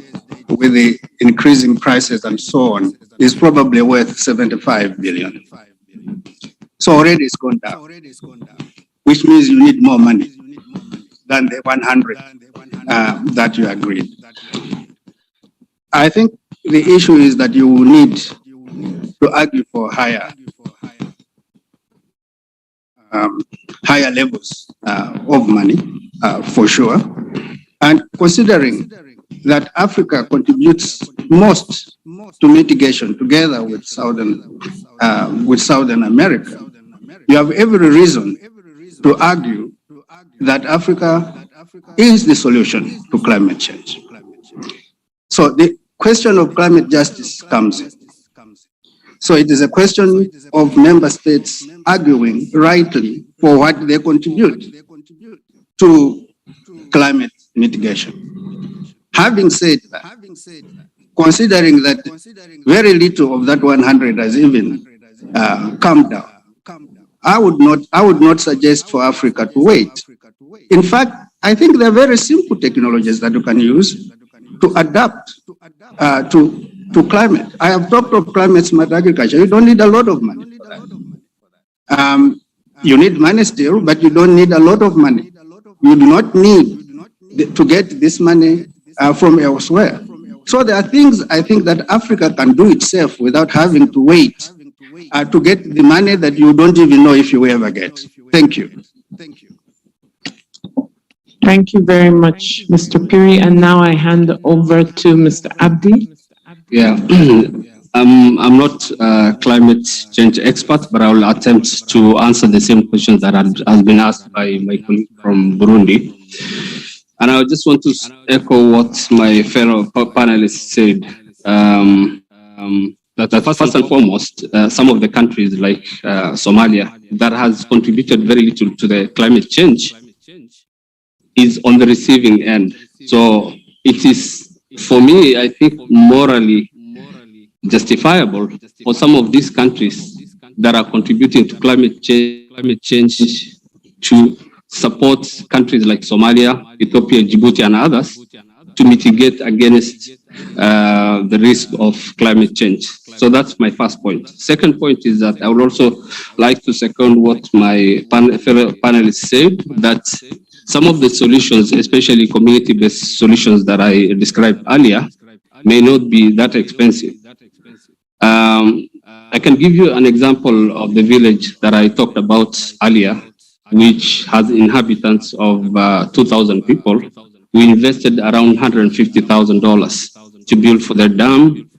Speaker 5: with the increasing prices and so on, is probably worth 75 billion. So already it's gone down, which means you need more money than the 100 that you agreed. I think the issue is that you will need to argue for higher levels of money, for sure. And considering that Africa contributes most to mitigation together with Southern America, you have every reason to argue that Africa is the solution to climate change. So the question of climate justice comes in. So it is a question of member states arguing rightly for what they contribute to climate mitigation. Having said that, considering that very little of that 100 has even come down, I would not suggest for Africa to wait. In fact, I think there are very simple technologies that you can use to adapt to climate. I have talked of climate smart agriculture. You don't need a lot of money for that. You need money still, but you don't need a lot of money. You do not need to get this money from elsewhere. So there are things I think that Africa can do itself without having to wait to get the money that you don't even know if you will ever get. Thank you.
Speaker 2: Thank you very much, Mr. Piri. And now I hand over to Mr. Abdi.
Speaker 6: Yeah, I'm not a climate change expert, but I will attempt to answer the same question that has been asked by my colleague from Burundi. And I just want to echo what my fellow panelists said. That first and foremost, some of the countries like Somalia that has contributed very little to the climate change is on the receiving end. So it is, for me, I think morally justifiable for some of these countries that are contributing to climate change to support countries like Somalia, Ethiopia, Djibouti, and others to mitigate against the risk of climate change. So that's my first point. Second point is that I would also like to second what my fellow panelists said, that some of the solutions, especially community-based solutions that I described earlier, may not be that expensive. I can give you an example of the village that I talked about earlier, which has inhabitants of 2,000 people. We invested around $150,000 to build for their dam,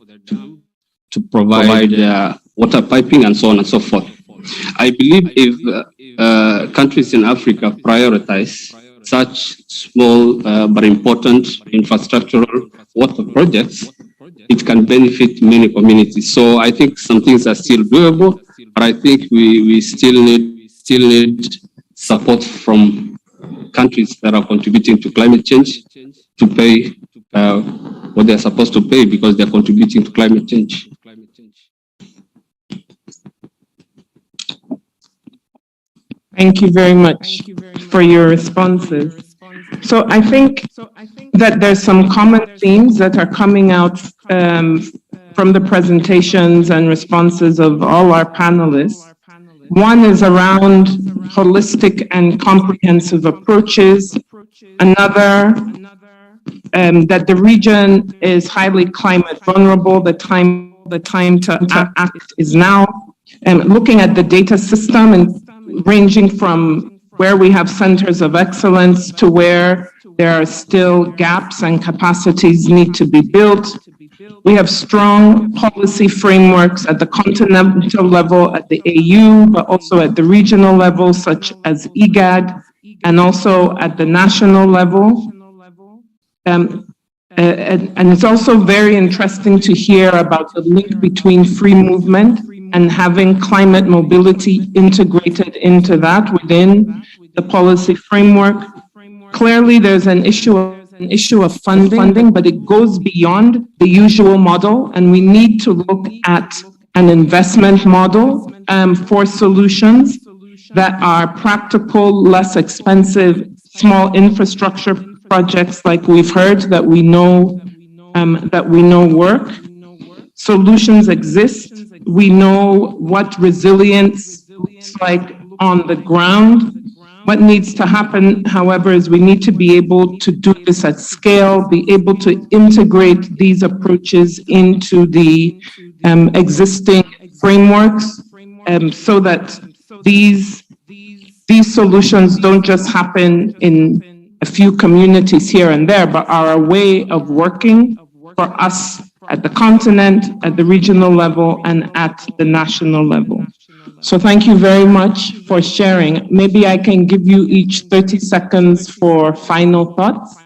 Speaker 6: to provide water piping and so on and so forth. I believe if countries in Africa prioritize such small but important infrastructural water projects, it can benefit many communities. So I think some things are still doable, but I think we still need support from countries that are contributing to climate change to pay what they're supposed to pay because they're contributing to climate change.
Speaker 2: Thank you very much for your responses. So I think that there's some common themes that are coming out from the presentations and responses of all our panelists. One is around holistic and comprehensive approaches. Another that the region is highly climate vulnerable. The time to act is now. Looking at the data system and ranging from where we have centers of excellence to where there are still gaps and capacities need to be built. We have strong policy frameworks at the continental level, at the AU, but also at the regional level, such as IGAD, and also at the national level. And it's also very interesting to hear about the link between free movement and having climate mobility integrated into that within the policy framework. Clearly, there's an issue of funding, but it goes beyond the usual model, and we need to look at an investment model for solutions that are practical, less expensive, small infrastructure projects like we've heard that we know work. Solutions exist. We know what resilience looks like on the ground. What needs to happen, however, is we need to be able to do this at scale, be able to integrate these approaches into the existing frameworks, so that these solutions don't just happen in a few communities here and there, but are a way of working for us at the continent, at the regional level, and at the national level. So thank you very much for sharing. Maybe I can give you each 30 seconds for final thoughts.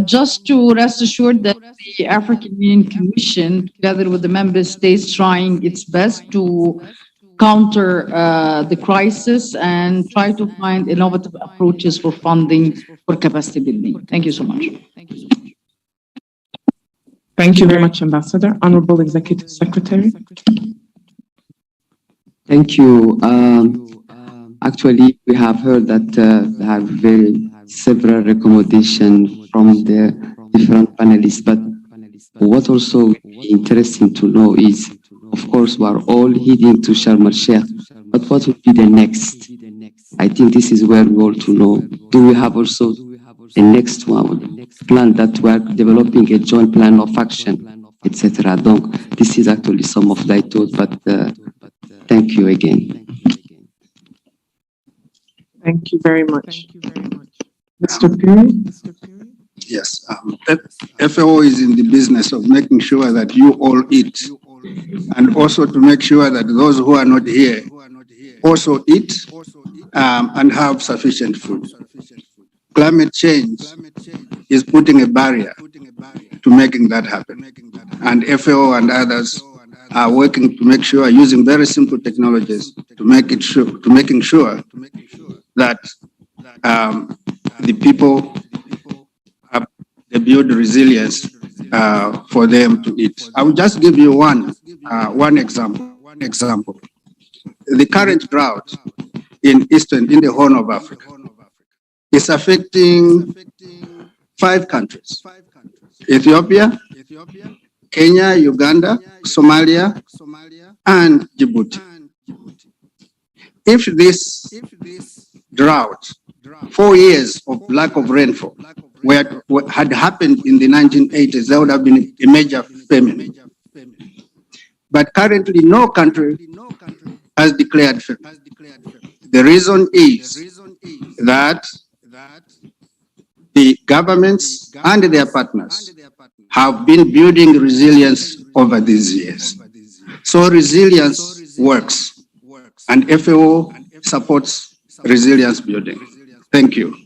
Speaker 4: Just to rest assured that the African Union Commission, together with the member states, trying its best to counter the crisis and try to find innovative approaches for funding for capacity building. Thank you so much.
Speaker 2: Thank you very much, Ambassador. Honorable Executive Secretary.
Speaker 3: Thank you. Actually, we have heard that there have several recommendations from the different panelists, but what also would be interesting to know is, of course, we are all heading to Sharm el-Sheikh, but what would be the next? I think this is where we want to know. Do we have also a next one plan that we are developing a joint plan of action, etc. Donc, this is actually some of the thought, but thank you again.
Speaker 2: Thank you very much. Mr. Puri?
Speaker 5: Yes, FAO is in the business of making sure that you all eat, and also to make sure that those who are not here also eat and have sufficient food. Climate change is putting a barrier to making that happen. And FAO and others are working to make sure, using very simple technologies, to making sure that the people build resilience for them to eat. I will just give you one example. The current drought in the Horn of Africa is affecting 5 countries: Ethiopia, Kenya, Uganda, Somalia, and Djibouti. If this drought, 4 years of lack of rainfall, had happened in the 1980s, there would have been a major famine. But currently, no country has declared famine. The reason is that the governments and their partners have been building resilience over these years. So resilience works, and FAO supports resilience building. Thank you.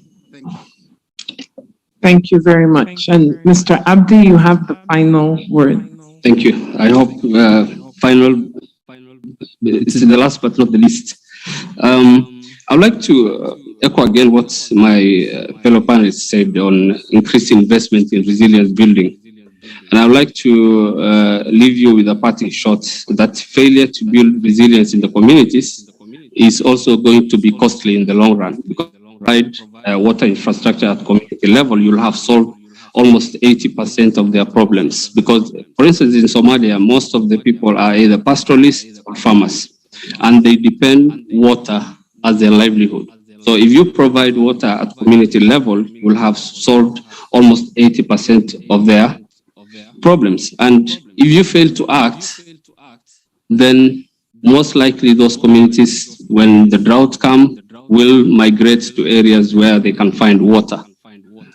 Speaker 2: Thank you very much. And Mr. Abdi, you have the final word.
Speaker 6: Thank you. I hope this is the last but not the least. I would like to echo again what my fellow panelists said on increased investment in resilience building. And I would like to leave you with a parting shot that failure to build resilience in the communities is also going to be costly in the long run, because provide water infrastructure at community level, you'll have solved almost 80% of their problems. Because, for instance, in Somalia, most of the people are either pastoralists or farmers, and they depend water as their livelihood. So if you provide water at community level, you'll have solved almost 80% of their problems. And if you fail to act, then most likely those communities, when the drought comes, will migrate to areas where they can find water.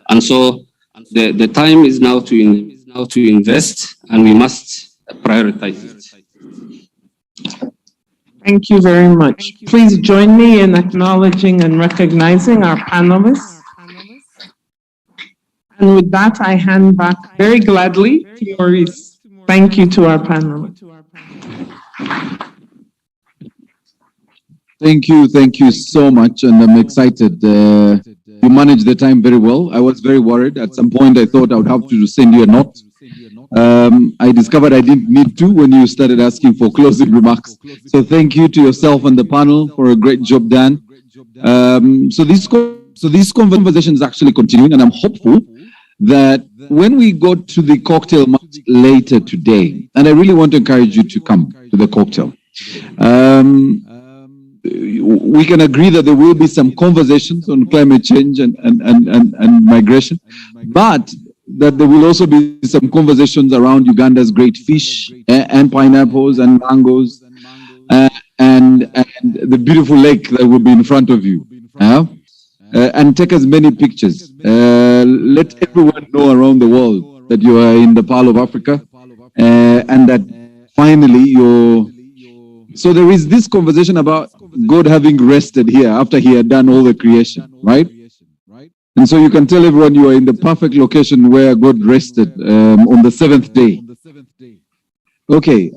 Speaker 6: And so the time is now to invest, and we must prioritize it.
Speaker 2: Thank you very much. Please join me in acknowledging and recognizing our panelists. And with that, I hand back very gladly to Maurice. Thank you to our panelists.
Speaker 1: Thank you so much, and I'm excited. You managed the time very well. I was very worried. At some point, I thought I would have to send you a note. I discovered I didn't need to when you started asking for closing remarks. So thank you to yourself and the panel for a great job done. So this conversation is actually continuing, and I'm hopeful that when we go to the cocktail later today, and I really want to encourage you to come to the cocktail. We can agree that there will be some conversations on climate change and migration, but that there will also be some conversations around Uganda's great fish and pineapples and mangoes and the beautiful lake that will be in front of you. And take as many pictures. Let everyone know around the world that you are in the Pearl of Africa, and that finally you're. So there is this conversation about God having rested here after he had done all the creation, right? And so you can tell everyone you are in the perfect location where God rested on the seventh day. Okay,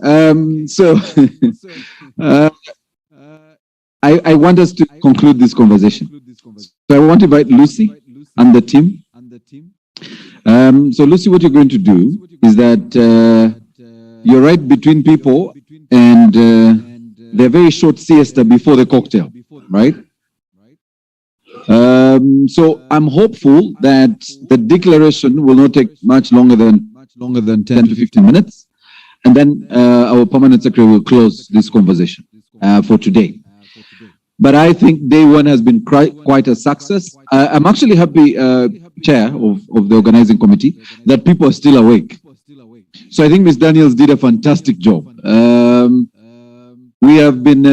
Speaker 1: so I want us to conclude this conversation. So I want to invite Lucy and the team. So Lucy, what you're going to do is that you're right between people, and they're very short siesta before the cocktail, right? So I'm hopeful that the declaration will not take much longer than 10 to 15 minutes, and then our permanent secretary will close this conversation for today. But I think day one has been quite a success. I'm actually happy, Chair of the organizing committee, that people are still awake. So I think Ms. Daniels did a fantastic job. We have been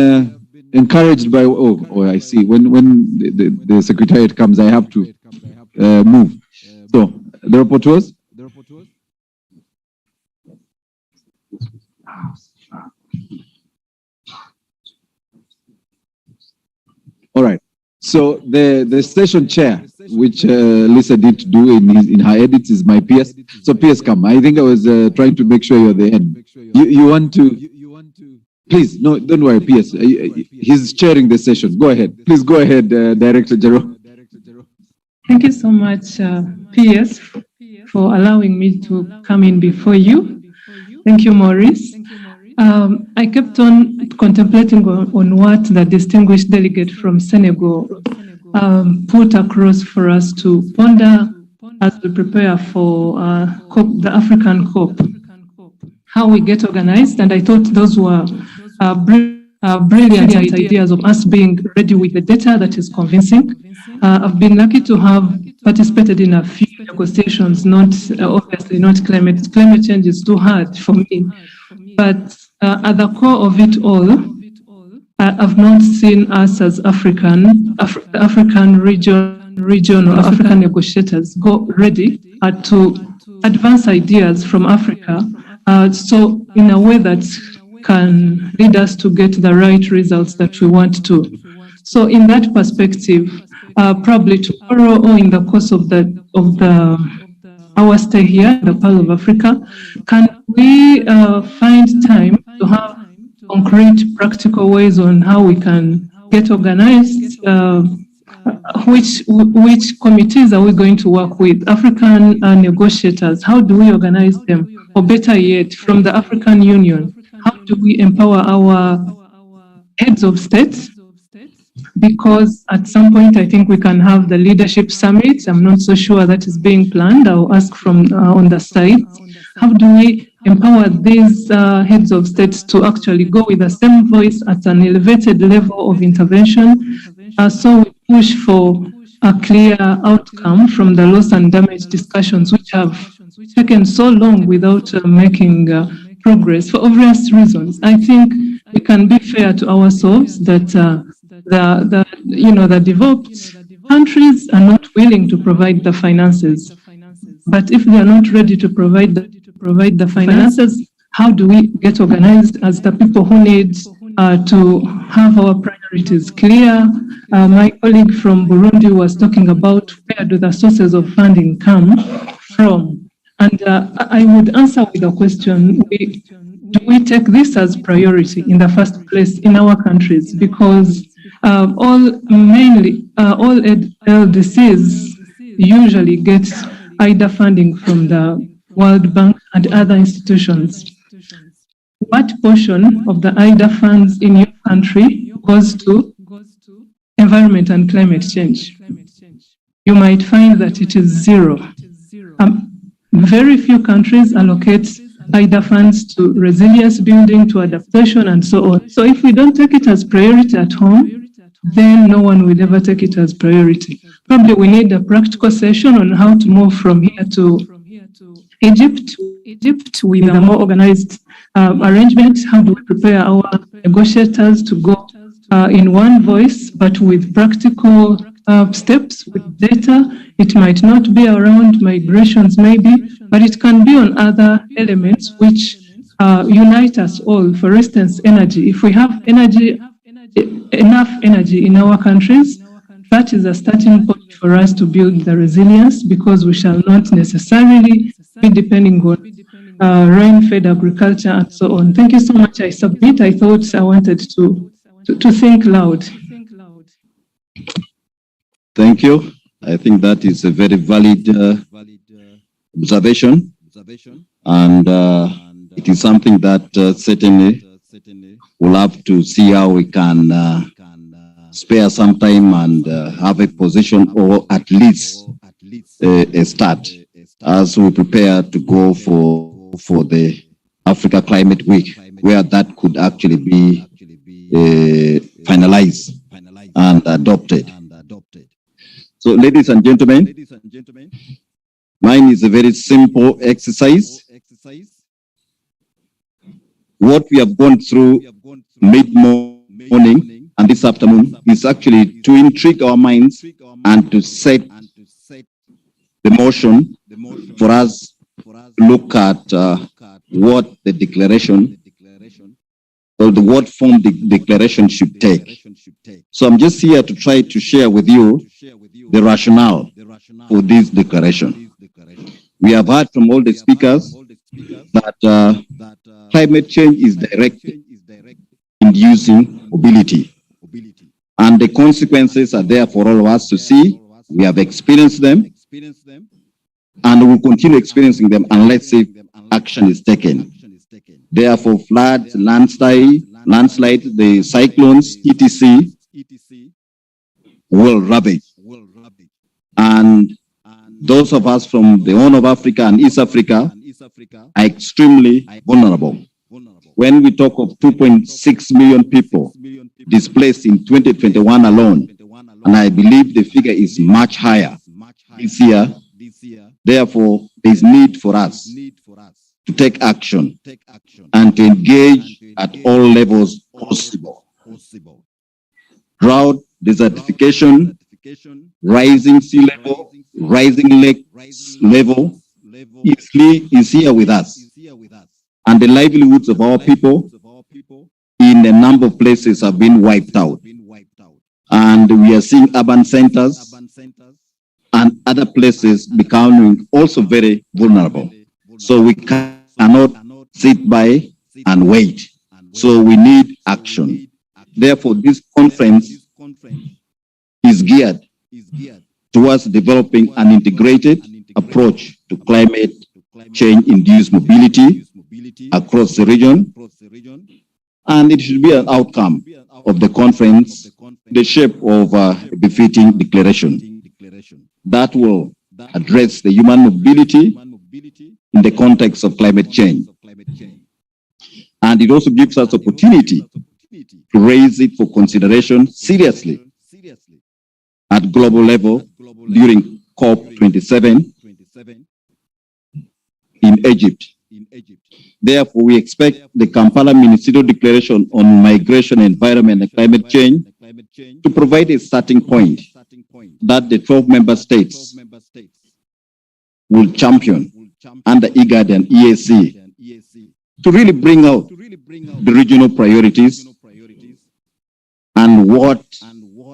Speaker 1: encouraged by, I see, when the secretariat comes, I have to move. So, the rapporteurs? All right. So the station chair, which Lisa did do in her edits, is my PS. So PS, come. I think I was trying to make sure you're the end. You want to? Please, no, don't worry, PS. He's chairing the session. Go ahead. Please go ahead, Director Jero.
Speaker 10: Thank you so much, PS, for allowing me to come in before you. Thank you, Maurice. I kept on contemplating on what the distinguished delegate from Senegal put across for us to ponder as we prepare for the African COP, how we get organized. And I thought those were brilliant ideas of us being ready with the data that is convincing. I've been lucky to have participated in a few negotiations, obviously not climate change is too hard for me. But at the core of it all, I've not seen us as African region or African negotiators go ready to advance ideas from Africa. So in a way that can lead us to get the right results that we want to. So in that perspective, probably tomorrow or in the course of our stay here in the Pearl of Africa, can we find time to have concrete, practical ways on how we can get organized? Which committees are we going to work with? African negotiators, how do we organize them? Or better yet, from the African Union, how do we empower our heads of states? Because at some point, I think we can have the leadership summit. I'm not so sure that is being planned. I'll ask from on the side. How do we empower these heads of states to actually go with the same voice at an elevated level of intervention, so we push for a clear outcome from the loss and damage discussions, which have taken so long without making progress for obvious reasons. I think we can be fair to ourselves that the developed countries are not willing to provide the finances. But if they are not ready to provide the finances, how do we get organized as the people who need to have our priorities clear? My colleague from Burundi was talking about where do the sources of funding come from? And I would answer with a question. Do we take this as priority in the first place in our countries? Because all LDCs usually get either funding from the World Bank and other institutions. What portion of the IDA funds in your country goes to environment and climate change? You might find that it is zero. Very few countries allocate IDA funds to resilience building, to adaptation, and so on. So if we don't take it as priority at home, then no one will ever take it as priority. Probably we need a practical session on how to move from here to Egypt with a more organized arrangement. How do we prepare our negotiators to go in one voice, but with practical steps, with data? It might not be around migrations maybe, but it can be on other elements which unite us all. For instance, energy. If we have enough energy in our countries, that is a starting point for us to build the resilience, because we shall not necessarily be depending on rain-fed agriculture and so on. Thank you so much. I submit. I thought I wanted to think loud.
Speaker 1: Thank you. I think that is a very valid observation, and it is something that certainly we'll have to see how we can spare some time and have a position, or at least a start, as we prepare to go for the Africa Climate Week, where that could actually be finalized and adopted. So, ladies and gentlemen, mine is a very simple exercise. What we have gone through mid-morning and this afternoon is actually to intrigue our minds and to set the motion for us to look at what the declaration, or the what form the declaration should take. So I'm just here to try to share with you the rationale for this declaration. We have heard from all the speakers that climate change is directly inducing mobility, and the consequences are there for all of us to see. We have experienced them, and we will continue experiencing them unless action is taken. Therefore, floods, landslide, the cyclones, etc., will ravage. And those of us from the Horn of Africa and East Africa are extremely vulnerable. When we talk of 2.6 million people displaced in 2021 alone, and I believe the figure is much higher this year, therefore, there is need for us to take action and to engage at all levels possible. Drought, desertification, rising sea level, rising lake level is here with us. And the livelihoods of our people in a number of places have been wiped out. And we are seeing urban centers and other places becoming also very vulnerable. So we cannot sit by and wait. So we need action. Therefore, this conference is geared towards developing an integrated approach to climate change-induced mobility across the region. And it should be an outcome of the conference, the shape of a befitting declaration that will address the human mobility in the context of climate change. And it also gives us opportunity to raise it for consideration seriously at global level during COP27 in Egypt. Therefore, we expect the Kampala Ministerial Declaration on Migration, Environment, and Climate Change to provide a starting point that the 12 member states will champion under IGAD and EAC to really bring out the regional priorities and what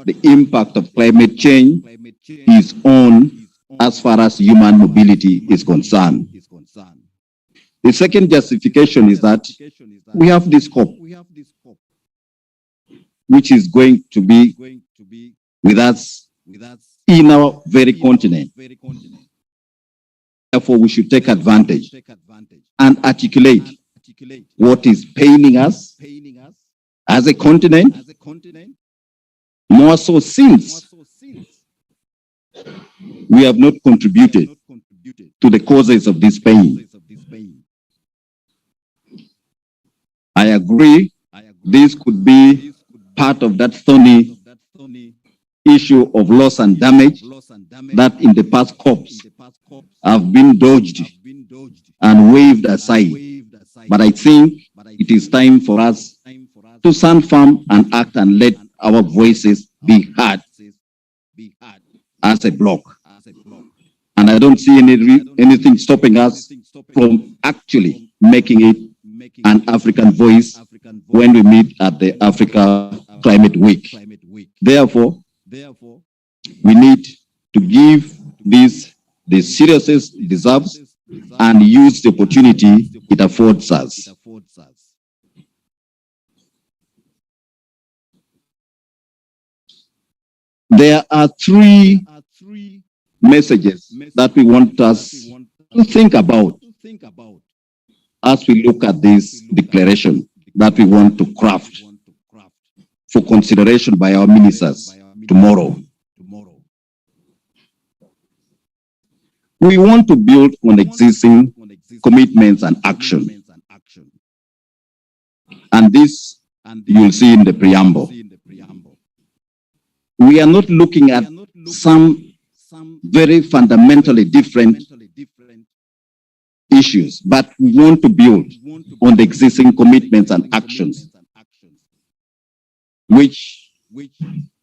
Speaker 1: the impact of climate change is on as far as human mobility is concerned. The second justification is that we have this COP, which is going to be with us in our very continent. Therefore, we should take advantage and articulate what is paining us as a continent, more so since we have not contributed to the causes of this pain. I agree, this could be part of that thorny issue of loss and damage that in the past COPs have been dodged and waved aside. But I think it is time for us to stand firm and act and let our voices be heard as a bloc. And I don't see anything stopping us from actually making it an African voice when we meet at the Africa Climate Week. Therefore, we need to give this the seriousness it deserves and use the opportunity it affords us. There are three messages that we want us to think about as we look at this declaration that we want to craft for consideration by our ministers tomorrow. We want to build on existing commitments and action. And this you'll see in the preamble. We are not looking at some very fundamentally different issues, but we want to build on the existing commitments and actions, which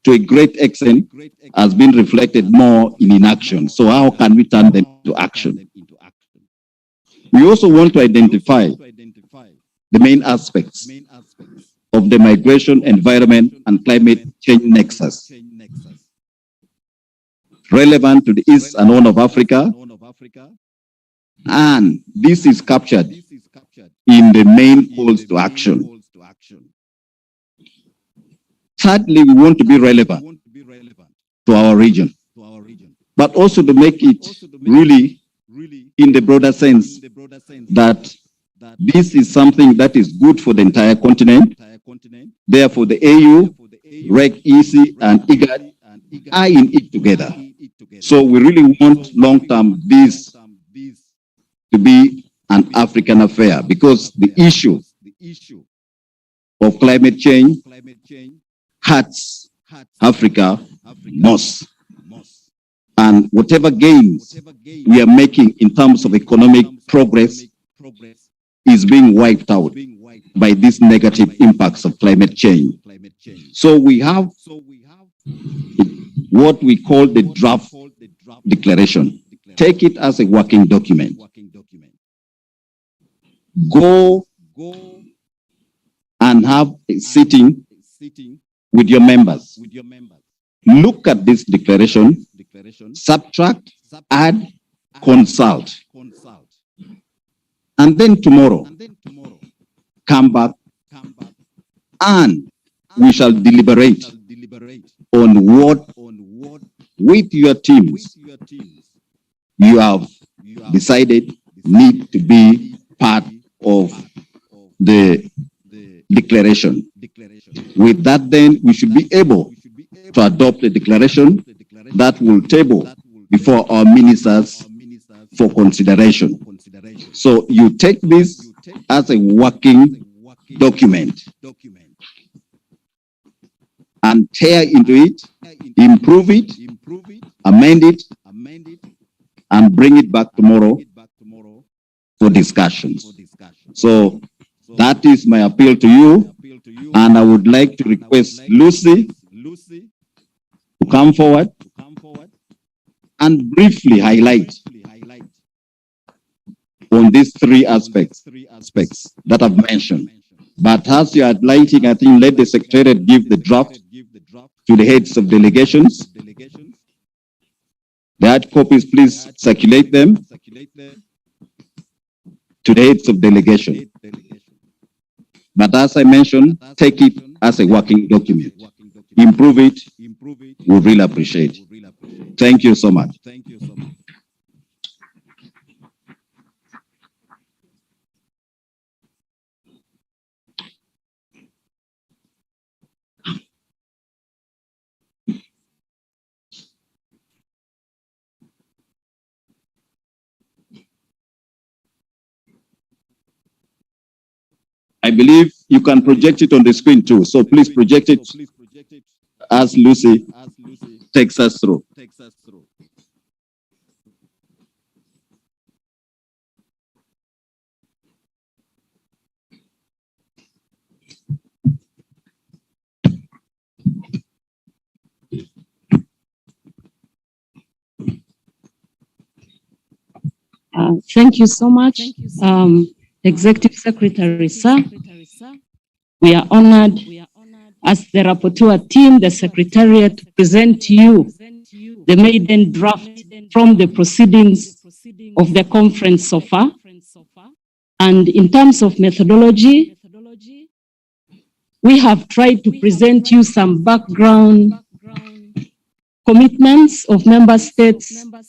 Speaker 1: to a great extent has been reflected more in inaction. So how can we turn them to action? We also want to identify the main aspects of the migration, environment, and climate change nexus relevant to the East and Horn of Africa. And this is captured in the main calls to action. Thirdly, we want to be relevant to our region, but also to make it really in the broader sense that this is something that is good for the entire continent. Therefore, the AU, REC, EC, and IGAD are in it together. So we really want long-term this to be an African affair, because the issue of climate change hurts Africa most. And whatever gains we are making in terms of economic progress is being wiped out by these negative impacts of climate change. So we have what we call the draft declaration. Take it as a working document. Go and have a sitting with your members. Look at this declaration, subtract, add, consult. And then tomorrow, come back and we shall deliberate on what, with your teams, you have decided need to be part of the declaration. With that, then, we should be able to adopt a declaration that will table before our ministers for consideration. So you take this as a working document and tear into it, improve it, amend it, and bring it back tomorrow for discussions. So that is my appeal to you, and I would like to request Lucy to come forward and briefly highlight on these three aspects that I've mentioned. But as you are highlighting, I think let the Secretariat give the draft to the heads of delegations. The hard copies, please circulate them to the heads of delegation. But as I mentioned, take it as a working document. Improve it, we really appreciate. Thank you so much. I believe you can project it on the screen too. So please project it as Lucy takes us through.
Speaker 11: Thank you so much, Executive Secretary, sir. We are honored as the rapporteur team, the Secretariat, to present to you the maiden draft from the proceedings of the conference so far. And in terms of methodology, we have tried to present you some background commitments of member states